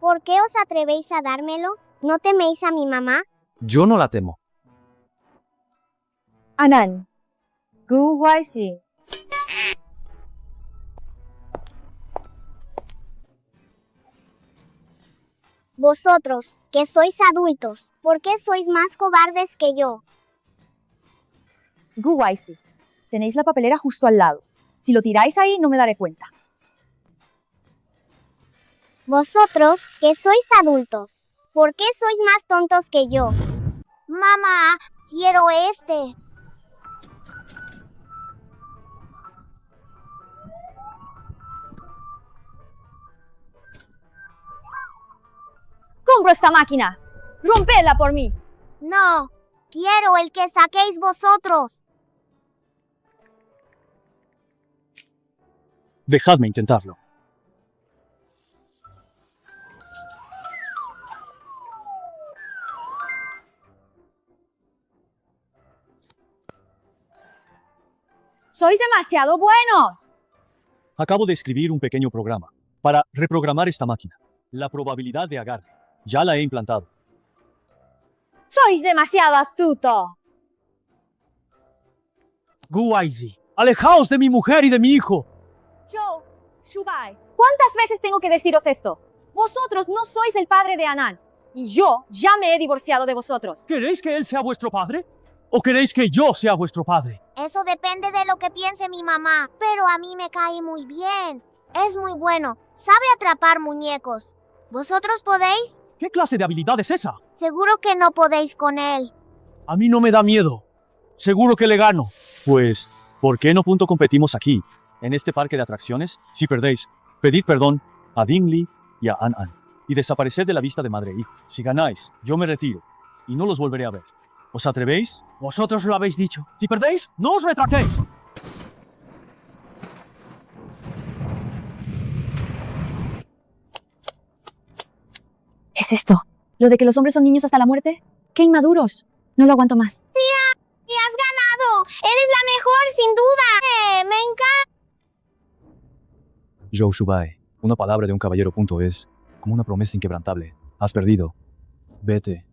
[SPEAKER 4] ¿Por qué os atrevéis a dármelo? ¿No teméis a mi mamá?
[SPEAKER 1] Yo no la temo.
[SPEAKER 11] Anan. Gu Huaizi.
[SPEAKER 4] Vosotros, que sois adultos, ¿por qué sois más cobardes que yo?
[SPEAKER 11] Gu Huaizi. Tenéis la papelera justo al lado. Si lo tiráis ahí, no me daré cuenta.
[SPEAKER 4] Vosotros, que sois adultos, ¿por qué sois más tontos que yo? Mamá, quiero este.
[SPEAKER 11] Compro esta máquina. Rompedla por mí.
[SPEAKER 4] No, quiero el que saquéis vosotros.
[SPEAKER 5] Dejadme intentarlo.
[SPEAKER 11] ¡Sois demasiado buenos!
[SPEAKER 5] Acabo de escribir un pequeño programa para reprogramar esta máquina. La probabilidad de agarre. Ya la he implantado.
[SPEAKER 11] ¡Sois demasiado astuto!
[SPEAKER 5] Guaizi, alejaos de mi mujer y de mi hijo.
[SPEAKER 11] Joe, Shubai, ¿cuántas veces tengo que deciros esto? Vosotros no sois el padre de Anan. Y yo ya me he divorciado de vosotros.
[SPEAKER 5] ¿Queréis que él sea vuestro padre? ¿O queréis que yo sea vuestro padre?
[SPEAKER 4] Eso depende de lo que piense mi mamá, pero a mí me cae muy bien. Es muy bueno, sabe atrapar muñecos. ¿Vosotros podéis?
[SPEAKER 5] ¿Qué clase de habilidad es esa?
[SPEAKER 4] Seguro que no podéis con él.
[SPEAKER 5] A mí no me da miedo. Seguro que le gano. Pues, ¿por qué no competimos aquí, en este parque de atracciones? Si perdéis, pedid perdón a Ding-Li y a An-An. Y desapareced de la vista de madre e hijo. Si ganáis, yo me retiro y no los volveré a ver. ¿Os atrevéis? Vosotros lo habéis dicho. Si perdéis, no os retractéis.
[SPEAKER 11] ¿Es esto? ¿Lo de que los hombres son niños hasta la muerte? ¡Qué inmaduros! No lo aguanto más.
[SPEAKER 4] ¡Tía! ¡Y has ganado! ¡Eres la mejor, sin duda! ¡Me encanta!
[SPEAKER 7] Joe Shubai, una palabra de un caballero punto es como una promesa inquebrantable. Has perdido. Vete.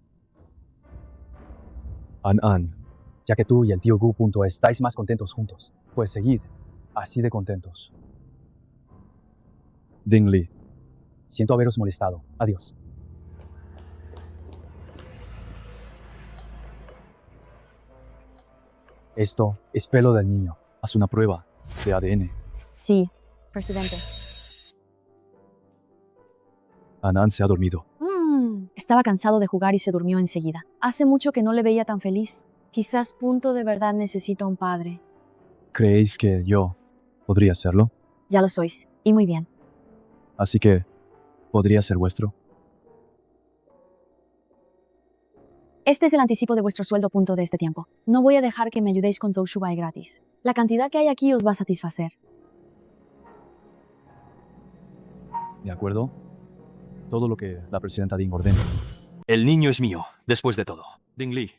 [SPEAKER 7] An-An, ya que tú y el tío Gu punto estáis más contentos juntos, pues seguid así de contentos. Ding-Li, siento haberos molestado. Adiós. Esto es pelo del niño. Haz una prueba de ADN.
[SPEAKER 11] Sí, presidente.
[SPEAKER 7] An-An se ha dormido.
[SPEAKER 11] Estaba cansado de jugar y se durmió enseguida. Hace mucho que no le veía tan feliz. Quizás Punto de verdad necesita un padre.
[SPEAKER 7] ¿Creéis que yo podría serlo?
[SPEAKER 11] Ya lo sois, y muy bien.
[SPEAKER 7] Así que, ¿podría ser vuestro?
[SPEAKER 11] Este es el anticipo de vuestro sueldo Punto de este tiempo. No voy a dejar que me ayudéis con Zou Shubai gratis. La cantidad que hay aquí os va a satisfacer.
[SPEAKER 7] ¿De acuerdo? Todo lo que la presidenta Ding ordene.
[SPEAKER 12] El niño es mío, después de todo. Ding-Li,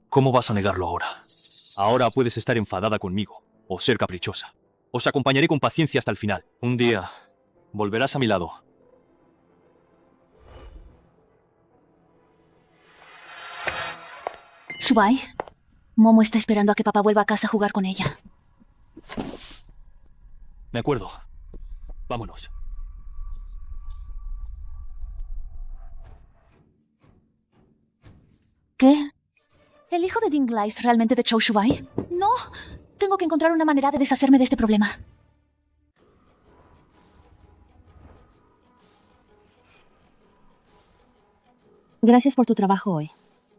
[SPEAKER 12] ¿cómo vas a negarlo ahora? Ahora puedes estar enfadada conmigo, o ser caprichosa. Os acompañaré con paciencia hasta el final. Un día, volverás a mi lado.
[SPEAKER 2] Shubai, Momo está esperando a que papá vuelva a casa a jugar con ella.
[SPEAKER 12] De acuerdo. Vámonos.
[SPEAKER 2] ¿Qué? ¿El hijo de Ding-Li es realmente de Chou Shubai? No. Tengo que encontrar una manera de deshacerme de este problema.
[SPEAKER 11] Gracias por tu trabajo hoy.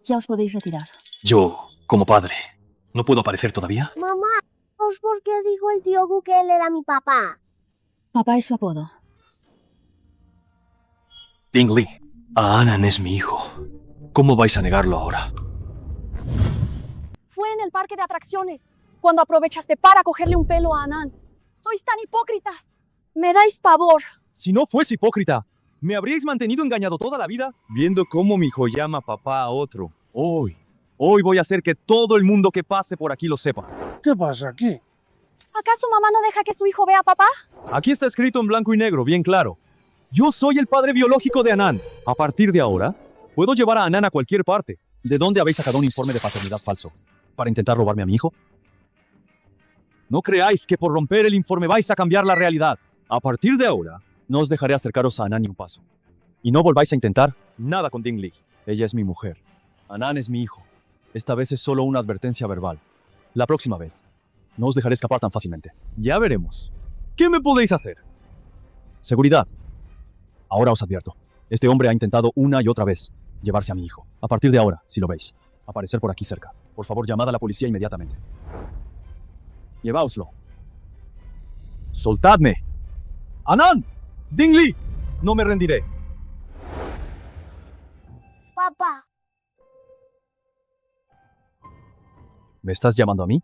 [SPEAKER 11] Ya os podéis retirar.
[SPEAKER 12] Yo, como padre, ¿no puedo aparecer todavía?
[SPEAKER 4] Mamá, ¿por qué dijo el tío Gu que él era mi papá?
[SPEAKER 11] Papá es su apodo.
[SPEAKER 12] Ding-Li, An-An es mi hijo. ¿Cómo vais a negarlo ahora?
[SPEAKER 3] Fue en el parque de atracciones, cuando aprovechaste para cogerle un pelo a Anan. ¡Sois tan hipócritas! ¡Me dais pavor!
[SPEAKER 5] Si no fuese hipócrita, ¿me habríais mantenido engañado toda la vida? Viendo cómo mi hijo llama papá a otro. Hoy voy a hacer que todo el mundo que pase por aquí lo sepa.
[SPEAKER 17] ¿Qué pasa aquí?
[SPEAKER 3] ¿Acaso mamá no deja que su hijo vea a papá?
[SPEAKER 5] Aquí está escrito en blanco y negro, bien claro. Yo soy el padre biológico de Anan. A partir de ahora, puedo llevar a Anan a cualquier parte. ¿De dónde habéis sacado un informe de paternidad falso? ¿Para intentar robarme a mi hijo? No creáis que por romper el informe vais a cambiar la realidad. A partir de ahora, no os dejaré acercaros a Anan ni un paso. Y no volváis a intentar nada con Ding-Li. Ella es mi mujer. Anan es mi hijo. Esta vez es solo una advertencia verbal. La próxima vez, no os dejaré escapar tan fácilmente. Ya veremos. ¿Qué me podéis hacer? Seguridad. Ahora os advierto. Este hombre ha intentado una y otra vez llevarse a mi hijo. A partir de ahora, si lo veis, aparecer por aquí cerca. Por favor, llamad a la policía inmediatamente. Lleváoslo. ¡Soltadme! ¡Anan! ¡Ding-Li! No me rendiré.
[SPEAKER 4] Papá.
[SPEAKER 5] ¿Me estás llamando a mí?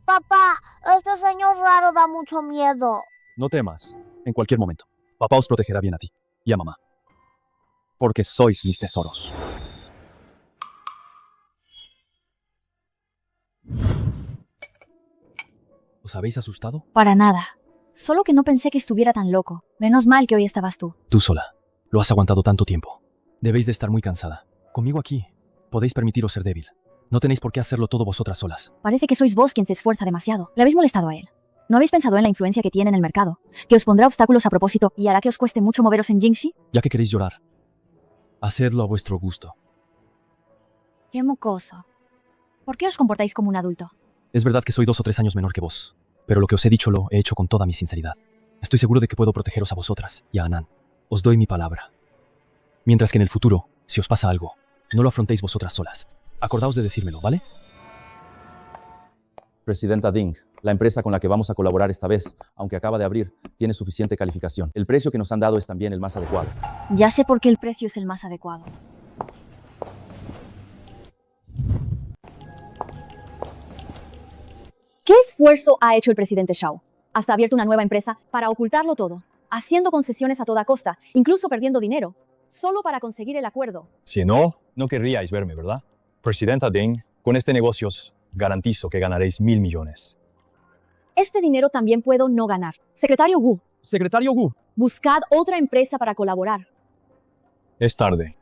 [SPEAKER 4] Papá, este señor raro da mucho miedo.
[SPEAKER 5] No temas. En cualquier momento. Papá os protegerá bien a ti y a mamá. Porque sois mis tesoros. ¿Os habéis asustado?
[SPEAKER 11] Para nada. Solo que no pensé que estuviera tan loco. Menos mal que hoy estabas tú.
[SPEAKER 5] Tú sola. Lo has aguantado tanto tiempo. Debéis de estar muy cansada. Conmigo aquí, podéis permitiros ser débil. No tenéis por qué hacerlo todo vosotras solas.
[SPEAKER 11] Parece que sois vos quien se esfuerza demasiado. Le habéis molestado a él. ¿No habéis pensado en la influencia que tiene en el mercado? ¿Que os pondrá obstáculos a propósito y hará que os cueste mucho moveros en Jingxi?
[SPEAKER 5] Ya que queréis llorar, hacedlo a vuestro gusto.
[SPEAKER 11] Qué mocoso. ¿Por qué os comportáis como un adulto?
[SPEAKER 5] Es verdad que soy 2 o 3 años menor que vos, pero lo que os he dicho lo he hecho con toda mi sinceridad. Estoy seguro de que puedo protegeros a vosotras y a Anan. Os doy mi palabra. Mientras que en el futuro, si os pasa algo, no lo afrontéis vosotras solas. Acordaos de decírmelo, ¿vale?
[SPEAKER 17] Presidenta Ding, la empresa con la que vamos a colaborar esta vez, aunque acaba de abrir, tiene suficiente calificación. El precio que nos han dado es también el más adecuado.
[SPEAKER 11] Ya sé por qué el precio es el más adecuado. ¿Qué esfuerzo ha hecho el presidente Shao? Hasta ha abierto una nueva empresa para ocultarlo todo, haciendo concesiones a toda costa, incluso perdiendo dinero, solo para conseguir el acuerdo.
[SPEAKER 12] Si no, no querríais verme, ¿verdad? Presidenta Ding, con este negocio os garantizo que ganaréis 1.000 millones.
[SPEAKER 11] Este dinero también puedo no ganar. Secretario Wu,
[SPEAKER 12] Secretario Wu,
[SPEAKER 11] buscad otra empresa para colaborar.
[SPEAKER 12] es tarde.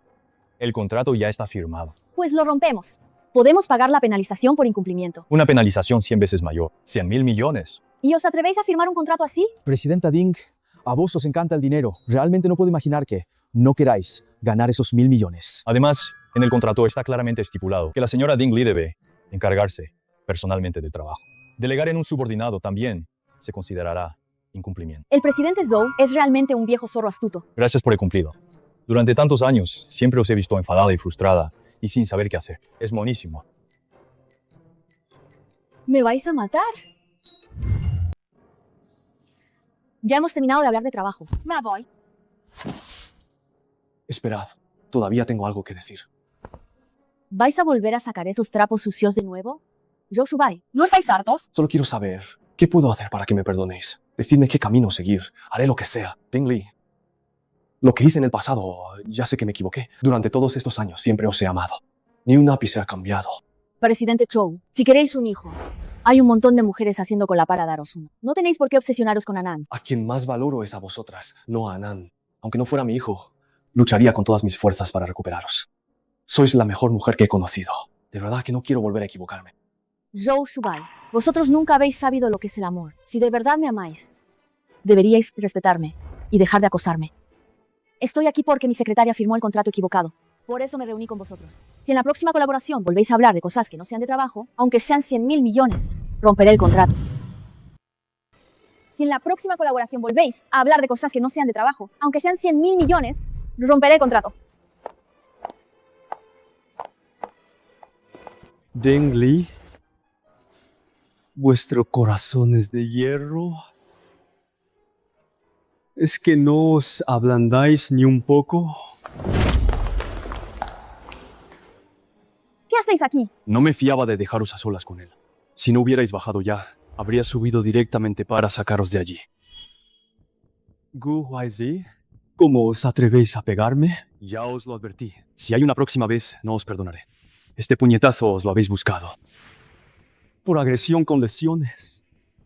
[SPEAKER 12] El contrato ya está firmado.
[SPEAKER 11] Pues lo rompemos. Podemos pagar la penalización por incumplimiento.
[SPEAKER 12] Una penalización 100 veces mayor. 100.000 millones.
[SPEAKER 11] ¿Y os atrevéis a firmar un contrato así?
[SPEAKER 16] Presidenta Ding, a vos os encanta el dinero. Realmente no puedo imaginar que no queráis ganar esos 1.000 millones.
[SPEAKER 12] Además, en el contrato está claramente estipulado que la señora Ding Li debe encargarse personalmente del trabajo. Delegar en un subordinado también se considerará incumplimiento.
[SPEAKER 11] El presidente Zhou es realmente un viejo zorro astuto.
[SPEAKER 12] Gracias por el cumplido. Durante tantos años, siempre os he visto enfadada y frustrada y sin saber qué hacer. Es monísimo.
[SPEAKER 11] ¿Me vais a matar? Ya hemos terminado de hablar de trabajo. Me voy.
[SPEAKER 1] Esperad, todavía tengo algo que decir.
[SPEAKER 11] ¿Vais a volver a sacar esos trapos sucios de nuevo? Zhou Shubai, ¿no estáis hartos?
[SPEAKER 1] Solo quiero saber, ¿qué puedo hacer para que me perdonéis? Decidme qué camino seguir. Haré lo que sea. Ding Li. Lo que hice en el pasado, ya sé que me equivoqué. Durante todos estos años siempre os he amado. Ni un ápice ha cambiado.
[SPEAKER 11] Presidente Zhou, si queréis un hijo, hay un montón de mujeres haciendo cola para daros uno. No tenéis por qué obsesionaros con Anan.
[SPEAKER 1] A quien más valoro es a vosotras, no a Anan. Aunque no fuera mi hijo, lucharía con todas mis fuerzas para recuperaros. Sois la mejor mujer que he conocido. De verdad que no quiero volver a equivocarme.
[SPEAKER 11] Zhou Shubai, vosotros nunca habéis sabido lo que es el amor. Si de verdad me amáis, deberíais respetarme y dejar de acosarme. Estoy aquí porque mi secretaria firmó el contrato equivocado. Por eso me reuní con vosotros. Si en la próxima colaboración volvéis a hablar de cosas que no sean de trabajo, aunque sean 100.000 millones, romperé el contrato. Si en la próxima colaboración volvéis a hablar de cosas que no sean de trabajo, aunque sean 100.000 millones, romperé el contrato.
[SPEAKER 1] Ding Li, ¿vuestro corazón es de hierro? ¿Es que no os ablandáis ni un poco?
[SPEAKER 11] ¿Qué hacéis aquí?
[SPEAKER 1] No me fiaba de dejaros a solas con él. Si no hubierais bajado ya, habría subido directamente para sacaros de allí. Gu Huaizi, ¿cómo os atrevéis a pegarme? Ya os lo advertí. Si hay una próxima vez, no os perdonaré. Este puñetazo os lo habéis buscado. Por agresión con lesiones.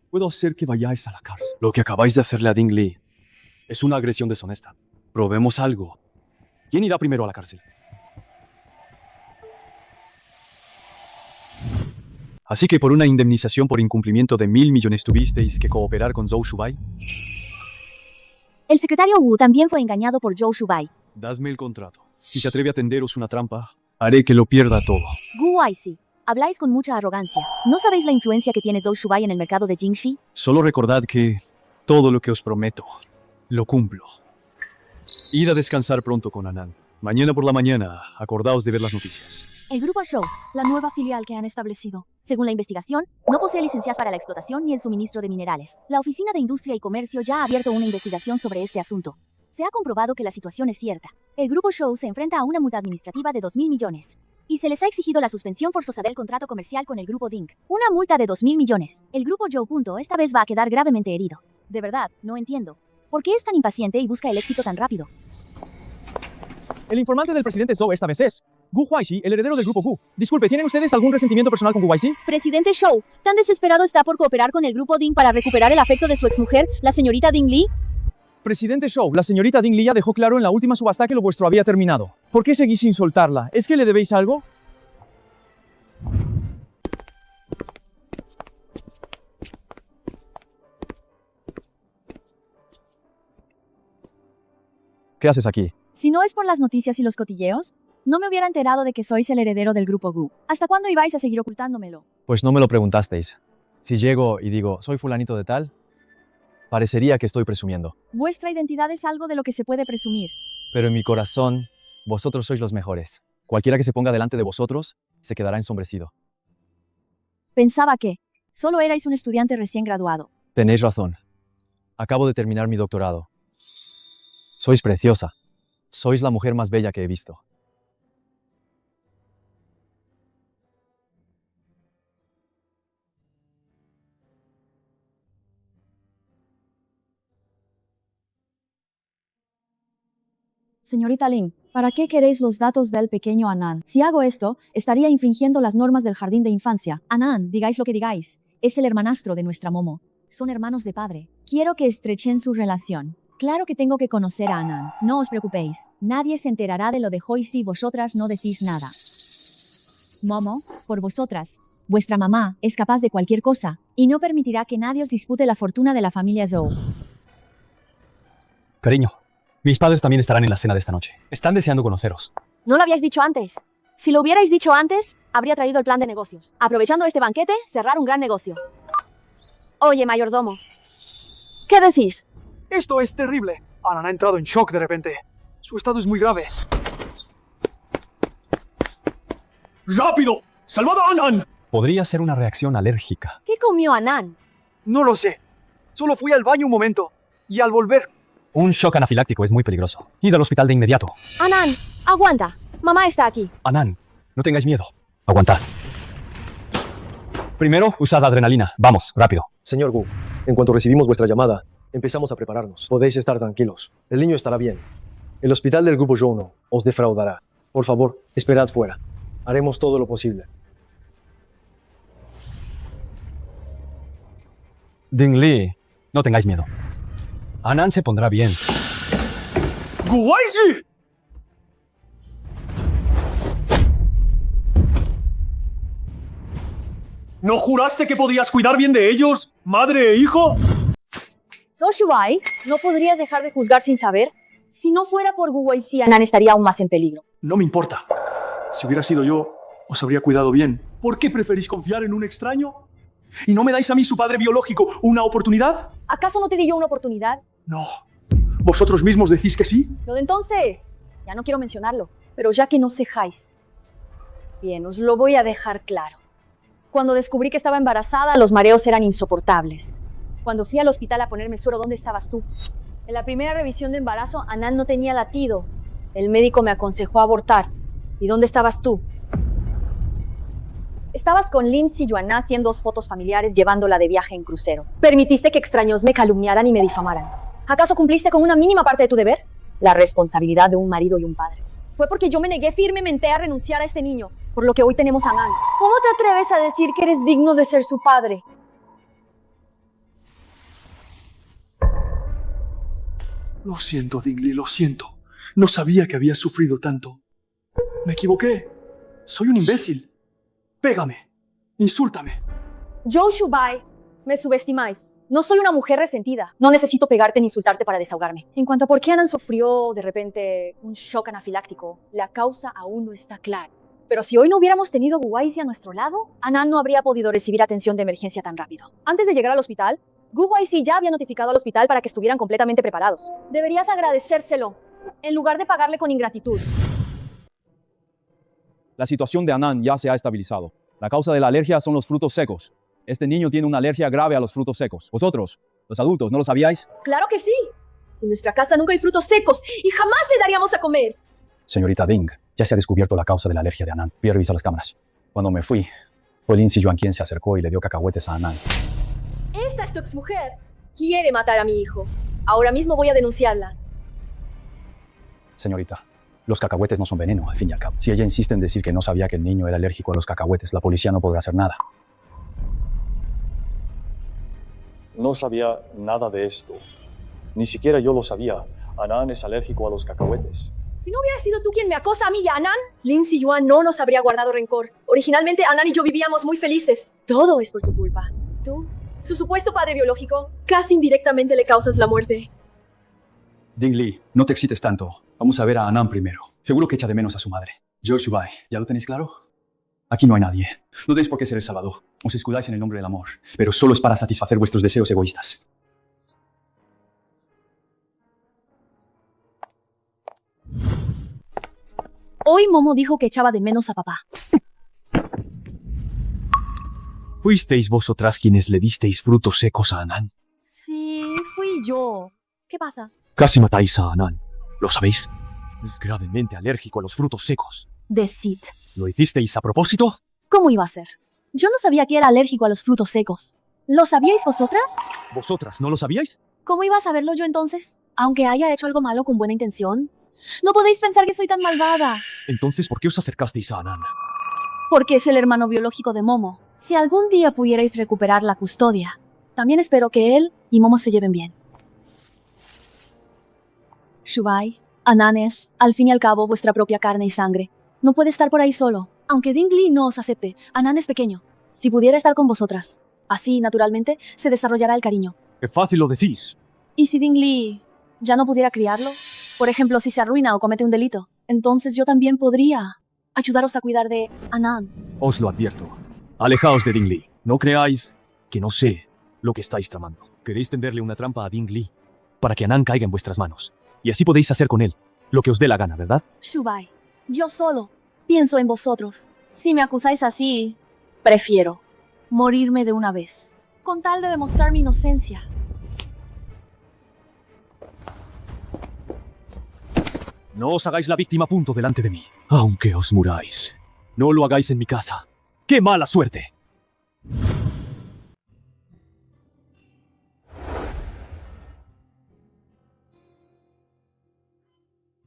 [SPEAKER 1] Puedo hacer que vayáis a la cárcel. Lo que acabáis de hacerle a Ding Li es una agresión deshonesta. Probemos algo. ¿Quién irá primero a la cárcel? Así que por una indemnización por incumplimiento de 1.000 millones tuvisteis que cooperar con Zhou Shubai.
[SPEAKER 11] El secretario Wu también fue engañado por Zhou Shubai.
[SPEAKER 1] Dadme el contrato. Si se atreve a tenderos una trampa, haré que lo pierda todo.
[SPEAKER 11] Gu Waizi, habláis con mucha arrogancia. ¿No sabéis la influencia que tiene Zhou Shubai en el mercado de Jingxi?
[SPEAKER 1] Solo recordad que todo lo que os prometo, lo cumplo. Id a descansar pronto con Anan. Mañana por la mañana, acordaos de ver las noticias.
[SPEAKER 11] El Grupo Shou, la nueva filial que han establecido. Según la investigación, no posee licencias para la explotación ni el suministro de minerales. La Oficina de Industria y Comercio ya ha abierto una investigación sobre este asunto. Se ha comprobado que la situación es cierta. El grupo Zhou se enfrenta a una multa administrativa de 2.000 millones. Y se les ha exigido la suspensión forzosa del contrato comercial con el grupo Ding. Una multa de 2.000 millones. El grupo Zhou esta vez va a quedar gravemente herido. De verdad, no entiendo. ¿Por qué es tan impaciente y busca el éxito tan rápido?
[SPEAKER 16] El informante del presidente Zhou esta vez es Gu Huaixi, el heredero del grupo Gu. Disculpe, ¿tienen ustedes algún resentimiento personal con Gu Huaixi?
[SPEAKER 11] Presidente Zhou, ¿tan desesperado está por cooperar con el grupo Ding para recuperar el afecto de su exmujer, la señorita Ding Li?
[SPEAKER 16] Presidente Zhou, la señorita Ding Li ya dejó claro en la última subasta que lo vuestro había terminado. ¿Por qué seguís sin soltarla? ¿Es que le debéis algo? ¿Qué haces aquí?
[SPEAKER 11] Si no es por las noticias y los cotilleos, no me hubiera enterado de que sois el heredero del grupo Gu. ¿Hasta cuándo ibais a seguir ocultándomelo?
[SPEAKER 16] Pues no me lo preguntasteis. Si llego y digo, soy fulanito de tal, parecería que estoy presumiendo.
[SPEAKER 11] Vuestra identidad es algo de lo que se puede presumir.
[SPEAKER 16] Pero en mi corazón, vosotros sois los mejores. Cualquiera que se ponga delante de vosotros, se quedará ensombrecido.
[SPEAKER 11] Pensaba que solo erais un estudiante recién graduado.
[SPEAKER 16] Tenéis razón. Acabo de terminar mi doctorado. Sois preciosa. Sois la mujer más bella que he visto.
[SPEAKER 11] Señorita Lin, ¿para qué queréis los datos del pequeño Anan? Si hago esto, estaría infringiendo las normas del jardín de infancia. Anan, digáis lo que digáis, es el hermanastro de nuestra Momo. Son hermanos de padre. Quiero que estrechen su relación. Claro que tengo que conocer a Anan. No os preocupéis. Nadie se enterará de lo de Hoi si vosotras no decís nada. Momo, por vosotras. Vuestra mamá es capaz de cualquier cosa y no permitirá que nadie os dispute la fortuna de la familia Zhou.
[SPEAKER 5] Cariño, mis padres también estarán en la cena de esta noche. Están deseando conoceros.
[SPEAKER 3] No lo habíais dicho antes. Si lo hubierais dicho antes, habría traído el plan de negocios. Aprovechando este banquete, cerrar un gran negocio. Oye, mayordomo. ¿Qué decís?
[SPEAKER 1] Esto es terrible. Anan ha entrado en shock de repente. Su estado es muy grave. ¡Rápido! ¡Salvad a Anan!
[SPEAKER 5] Podría ser una reacción alérgica.
[SPEAKER 3] ¿Qué comió Anan?
[SPEAKER 1] No lo sé. Solo fui al baño un momento. Y al volver...
[SPEAKER 5] Un shock anafiláctico es muy peligroso. Id al hospital de inmediato.
[SPEAKER 3] Anan, aguanta. Mamá está aquí.
[SPEAKER 5] Anan, no tengáis miedo. Aguantad. Primero, usad adrenalina. Vamos, rápido.
[SPEAKER 18] Señor Gu, en cuanto recibimos vuestra llamada, empezamos a prepararnos. Podéis estar tranquilos. El niño estará bien. El hospital del grupo Zhou no os defraudará. Por favor, esperad fuera. Haremos todo lo posible.
[SPEAKER 5] Ding Li, no tengáis miedo. Anan se pondrá bien.
[SPEAKER 1] ¡Gu Huaixi! ¿No juraste que podías cuidar bien de ellos, madre e hijo?
[SPEAKER 3] Zhou Shubai, ¿no podrías dejar de juzgar sin saber? Si no fuera por Gu Huaixi, Anan estaría aún más en peligro.
[SPEAKER 1] No me importa. Si hubiera sido yo, os habría cuidado bien. ¿Por qué preferís confiar en un extraño? ¿Y no me dais a mí, su padre biológico, una oportunidad?
[SPEAKER 3] ¿Acaso no te di yo una oportunidad?
[SPEAKER 1] No. ¿Vosotros mismos decís que sí?
[SPEAKER 3] Lo de entonces, ya no quiero mencionarlo, pero ya que no cejáis. Bien, os lo voy a dejar claro. Cuando descubrí que estaba embarazada, los mareos eran insoportables. Cuando fui al hospital a ponerme suero, ¿dónde estabas tú? En la primera revisión de embarazo, Anan no tenía latido. El médico me aconsejó abortar. ¿Y dónde estabas tú? Estabas con Lindsay Yuana haciendo 2 fotos familiares llevándola de viaje en crucero. Permitiste que extraños me calumniaran y me difamaran. ¿Acaso cumpliste con una mínima parte de tu deber? La responsabilidad de un marido y un padre. Fue porque yo me negué firmemente a renunciar a este niño, por lo que hoy tenemos a Anan. ¿Cómo te atreves a decir que eres digno de ser su padre?
[SPEAKER 1] Lo siento, Ding Li, lo siento. No sabía que habías sufrido tanto. Me equivoqué. Soy un imbécil. Pégame. Insúltame.
[SPEAKER 3] Zhou Shubai, me subestimáis. No soy una mujer resentida. No necesito pegarte ni insultarte para desahogarme. En cuanto a por qué Anan sufrió de repente un shock anafiláctico, la causa aún no está clara. Pero si hoy no hubiéramos tenido Gu Huaixi a nuestro lado, Anan no habría podido recibir atención de emergencia tan rápido. Antes de llegar al hospital, Gu Huaixi ya había notificado al hospital para que estuvieran completamente preparados. Deberías agradecérselo, en lugar de pagarle con ingratitud.
[SPEAKER 17] La situación de Anan ya se ha estabilizado. La causa de la alergia son los frutos secos. Este niño tiene una alergia grave a los frutos secos. ¿Vosotros, los adultos, no lo sabíais?
[SPEAKER 3] ¡Claro que sí!
[SPEAKER 11] En nuestra casa nunca hay frutos secos y jamás le daríamos a comer.
[SPEAKER 7] Señorita Ding, ya se ha descubierto la causa de la alergia de Anand. Voy a revisar las cámaras. Cuando me fui, fue Lin Siyuan quien se acercó y le dio cacahuetes a Anand.
[SPEAKER 11] Esta es tu exmujer. Quiere matar a mi hijo. Ahora mismo voy a denunciarla.
[SPEAKER 7] Señorita, los cacahuetes no son veneno, al fin y al cabo. Si ella insiste en decir que no sabía que el niño era alérgico a los cacahuetes, la policía no podrá hacer nada.
[SPEAKER 19] No sabía nada de esto. Ni siquiera yo lo sabía. Anand es alérgico a los cacahuetes.
[SPEAKER 11] Si no hubiera sido tú quien me acosa a mí y a Anand, Lin Siyuan no nos habría guardado rencor. Originalmente Anand y yo vivíamos muy felices. Todo es por tu culpa. Tú, su supuesto padre biológico, casi indirectamente le causas la muerte.
[SPEAKER 7] Ding Li, no te excites tanto. Vamos a ver a Anand primero. Seguro que echa de menos a su madre. Zhou Shubai, ¿ya lo tenéis claro? Aquí no hay nadie. No tenéis por qué ser el salvador. Os escudáis en el nombre del amor, pero solo es para satisfacer vuestros deseos egoístas.
[SPEAKER 11] Hoy Momo dijo que echaba de menos a papá.
[SPEAKER 5] ¿Fuisteis vosotras quienes le disteis frutos secos a Anand?
[SPEAKER 11] Sí, fui yo. ¿Qué pasa?
[SPEAKER 5] Casi matáis a Anand. ¿Lo sabéis? Es gravemente alérgico a los frutos secos.
[SPEAKER 11] Decid.
[SPEAKER 5] ¿Lo hicisteis a propósito?
[SPEAKER 11] ¿Cómo iba a ser? Yo no sabía que era alérgico a los frutos secos. ¿Lo sabíais vosotras?
[SPEAKER 5] ¿Vosotras no lo sabíais?
[SPEAKER 11] ¿Cómo iba a saberlo yo entonces? Aunque haya hecho algo malo con buena intención. No podéis pensar que soy tan malvada.
[SPEAKER 5] Entonces, ¿por qué os acercasteis a Anand?
[SPEAKER 11] Porque es el hermano biológico de Momo. Si algún día pudierais recuperar la custodia, también espero que él y Momo se lleven bien. Shubai, Anand es, al fin y al cabo, vuestra propia carne y sangre. No puede estar por ahí solo. Aunque Ding Li no os acepte, Anand es pequeño. Si pudiera estar con vosotras, así, naturalmente, se desarrollará el cariño.
[SPEAKER 5] ¡Qué fácil lo decís!
[SPEAKER 11] ¿Y si Ding Li ya no pudiera criarlo? Por ejemplo, si se arruina o comete un delito, entonces yo también podría ayudaros a cuidar de Anand.
[SPEAKER 5] Os lo advierto. Alejaos de Ding Li. No creáis que no sé lo que estáis tramando. Queréis tenderle una trampa a Ding Li para que Anand caiga en vuestras manos. Y así podéis hacer con él lo que os dé la gana, ¿verdad?
[SPEAKER 11] Shubai, yo solo pienso en vosotros. Si me acusáis así, prefiero morirme de una vez, con tal de demostrar mi inocencia.
[SPEAKER 5] No os hagáis la víctima a punto delante de mí. Aunque os muráis, no lo hagáis en mi casa. ¡Qué mala suerte!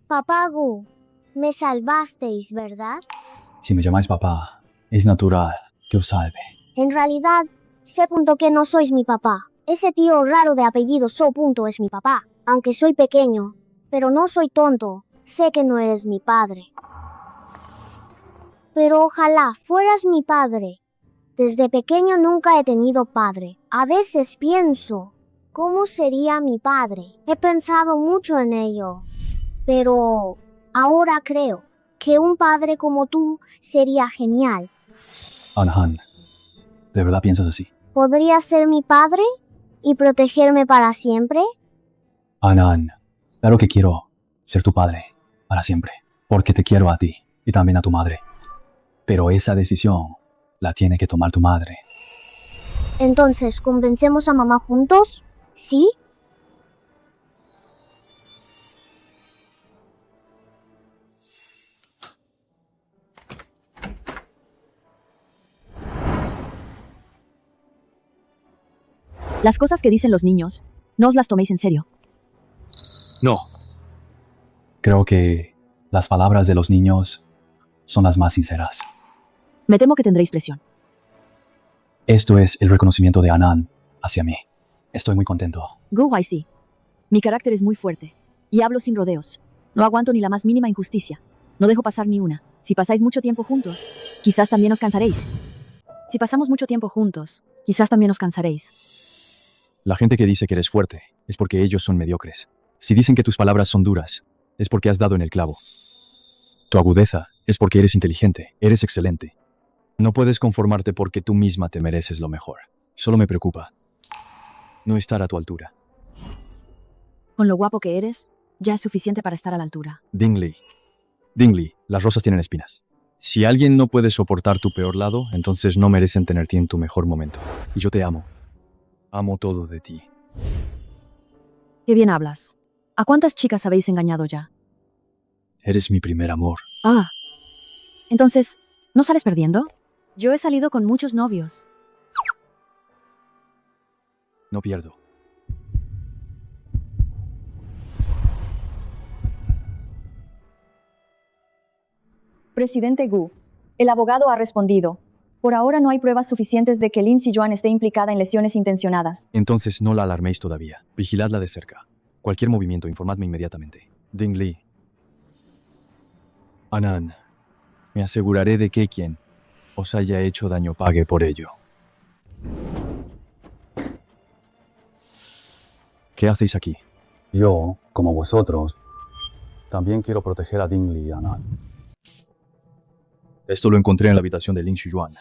[SPEAKER 4] Papá Gu, me salvasteis, ¿verdad?
[SPEAKER 7] Si me llamáis papá, es natural que os salve.
[SPEAKER 4] En realidad, sé punto que no sois mi papá. Ese tío raro de apellido So punto es mi papá. Aunque soy pequeño, pero no soy tonto. Sé que no eres mi padre. Pero ojalá fueras mi padre. Desde pequeño nunca he tenido padre. A veces pienso, ¿cómo sería mi padre? He pensado mucho en ello. Pero ahora creo que un padre como tú sería genial.
[SPEAKER 7] Anand, ¿de verdad piensas así?
[SPEAKER 4] ¿Podrías ser mi padre y protegerme para siempre?
[SPEAKER 7] Anand, claro que quiero ser tu padre para siempre, porque te quiero a ti y también a tu madre. Pero esa decisión la tiene que tomar tu madre.
[SPEAKER 4] Entonces, ¿convencemos a mamá juntos? ¿Sí?
[SPEAKER 11] Las cosas que dicen los niños, no os las toméis en serio.
[SPEAKER 5] No.
[SPEAKER 7] Creo que las palabras de los niños son las más sinceras.
[SPEAKER 11] Me temo que tendréis presión.
[SPEAKER 7] Esto es el reconocimiento de Anand hacia mí. Estoy muy contento.
[SPEAKER 11] Gu Huaixi. Mi carácter es muy fuerte. Y hablo sin rodeos. No aguanto ni la más mínima injusticia. No dejo pasar ni una. Si pasáis mucho tiempo juntos, quizás también os cansaréis. Si pasamos mucho tiempo juntos, quizás también os cansaréis.
[SPEAKER 16] La gente que dice que eres fuerte es porque ellos son mediocres. Si dicen que tus palabras son duras, es porque has dado en el clavo. Tu agudeza es porque eres inteligente, eres excelente. No puedes conformarte porque tú misma te mereces lo mejor. Solo me preocupa no estar a tu altura.
[SPEAKER 11] Con lo guapo que eres, ya es suficiente para estar a la altura.
[SPEAKER 16] Ding Li, las rosas tienen espinas. Si alguien no puede soportar tu peor lado, entonces no merecen tenerte en tu mejor momento. Y yo te amo. Amo todo de ti.
[SPEAKER 11] Qué bien hablas.
[SPEAKER 3] ¿A cuántas chicas habéis engañado ya?
[SPEAKER 16] Eres mi primer amor.
[SPEAKER 3] Ah. Entonces, ¿no sales perdiendo? Yo he salido con muchos novios.
[SPEAKER 16] No pierdo.
[SPEAKER 11] Presidente Gu, el abogado ha respondido. Por ahora no hay pruebas suficientes de que Lin Siyuan esté implicada en lesiones intencionadas.
[SPEAKER 16] Entonces no la alarméis todavía. Vigiladla de cerca. Cualquier movimiento, informadme inmediatamente. Ding Li. Anan, me aseguraré de que quien os haya hecho daño pague por ello. ¿Qué hacéis aquí?
[SPEAKER 19] Yo, como vosotros, también quiero proteger a Ding Li y Anan.
[SPEAKER 16] Esto lo encontré en la habitación de Lin Siyuan.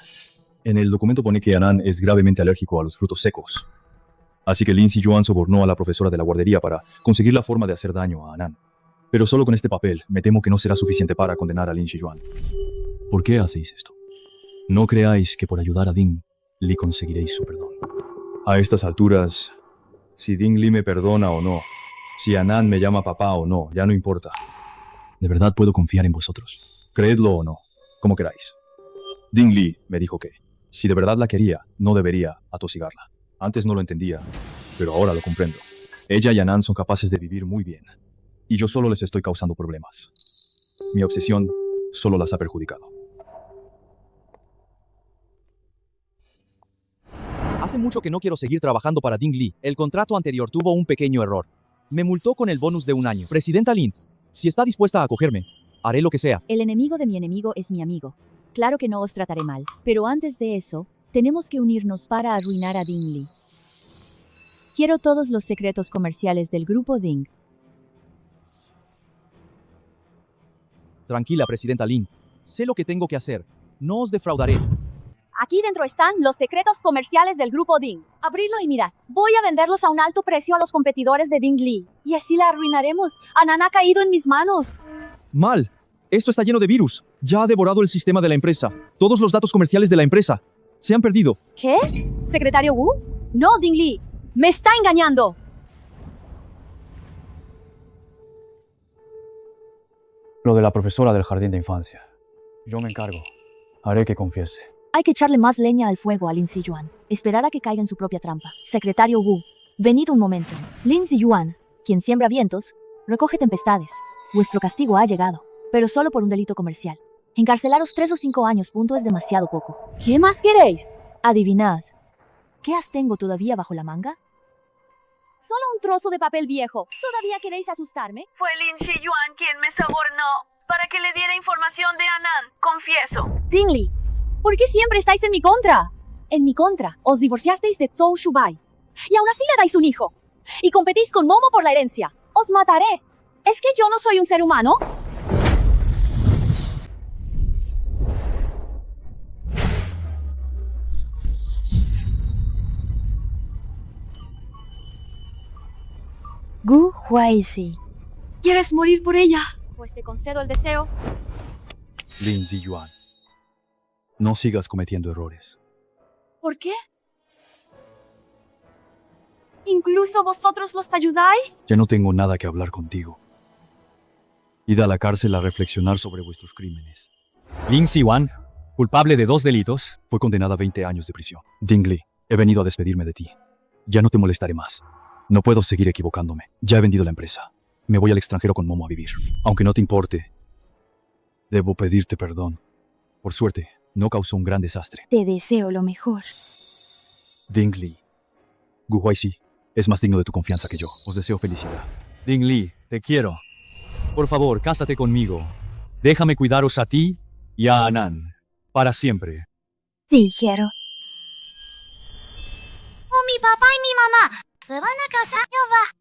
[SPEAKER 16] En el documento pone que Anan es gravemente alérgico a los frutos secos. Así que Lin Siyuan sobornó a la profesora de la guardería para conseguir la forma de hacer daño a Anan. Pero solo con este papel me temo que no será suficiente para condenar a Lin Siyuan. ¿Por qué hacéis esto? No creáis que por ayudar a Ding Li conseguiréis su perdón. A estas alturas, si Ding Li me perdona o no, si Anan me llama papá o no, ya no importa. ¿De verdad puedo confiar en vosotros? Creedlo o no, como queráis. Ding Li me dijo que, si de verdad la quería, no debería atosigarla. Antes no lo entendía, pero ahora lo comprendo. Ella y Anan son capaces de vivir muy bien, y yo solo les estoy causando problemas. Mi obsesión solo las ha perjudicado.
[SPEAKER 17] Hace mucho que no quiero seguir trabajando para Ding Li. El contrato anterior tuvo un pequeño error. Me multó con el bonus de 1 año. Presidenta Lin, si está dispuesta a acogerme, haré lo que sea.
[SPEAKER 20] El enemigo de mi enemigo es mi amigo. Claro que no os trataré mal, pero antes de eso, tenemos que unirnos para arruinar a Ding Li. Quiero todos los secretos comerciales del grupo Ding.
[SPEAKER 17] Tranquila, Presidenta Lin. Sé lo que tengo que hacer. No os defraudaré.
[SPEAKER 11] Aquí dentro están los secretos comerciales del grupo Ding. Abridlo y mirad. Voy a venderlos a un alto precio a los competidores de Ding Li. Y así la arruinaremos. Anan ha caído en mis manos.
[SPEAKER 5] Mal. Esto está lleno de virus. Ya ha devorado el sistema de la empresa. Todos los datos comerciales de la empresa se han perdido.
[SPEAKER 11] ¿Qué? ¿Secretario Wu? No, Ding Li. ¡Me está engañando!
[SPEAKER 16] Lo de la profesora del jardín de infancia. Yo me encargo. Haré que confiese.
[SPEAKER 20] Hay que echarle más leña al fuego a Lin Siyuan. Esperar a que caiga en su propia trampa. Secretario Wu, venid un momento. Lin Siyuan, quien siembra vientos, recoge tempestades. Vuestro castigo ha llegado, pero solo por un delito comercial. Encarcelaros 3 o 5 años, es demasiado poco.
[SPEAKER 11] ¿Qué más queréis?
[SPEAKER 20] Adivinad. ¿Qué as tengo todavía bajo la manga?
[SPEAKER 11] Solo un trozo de papel viejo. ¿Todavía queréis asustarme?
[SPEAKER 21] Fue Lin Siyuan quien me sobornó para que le diera información de Anan, confieso.
[SPEAKER 11] Ding Li, ¿por qué siempre estáis en mi contra? En mi contra, os divorciasteis de Zhou Shubai. Y aún así le dais un hijo. Y competís con Momo por la herencia. Os mataré. ¿Es que yo no soy un ser humano?
[SPEAKER 20] Gu Huaisi.
[SPEAKER 11] ¿Quieres morir por ella? Pues te concedo el deseo.
[SPEAKER 16] Lin Siyuan, no sigas cometiendo errores.
[SPEAKER 11] ¿Por qué? ¿Incluso vosotros los ayudáis?
[SPEAKER 16] Ya no tengo nada que hablar contigo. Id a la cárcel a reflexionar sobre vuestros crímenes.
[SPEAKER 5] Lin Siyuan, culpable de 2 delitos,
[SPEAKER 16] fue condenada a 20 años de prisión. Ding Li, he venido a despedirme de ti. Ya no te molestaré más. No puedo seguir equivocándome. Ya he vendido la empresa. Me voy al extranjero con Momo a vivir. Aunque no te importe, debo pedirte perdón. Por suerte, no causó un gran desastre.
[SPEAKER 20] Te deseo lo mejor.
[SPEAKER 16] Ding Li, Gu Huaisi es más digno de tu confianza que yo. Os deseo felicidad.
[SPEAKER 5] Ding Li, te quiero. Por favor, cásate conmigo. Déjame cuidaros a ti y a Anan. Para siempre.
[SPEAKER 20] Sí, quiero.
[SPEAKER 4] Mi papá y mi mamá se van a casar. Yo va.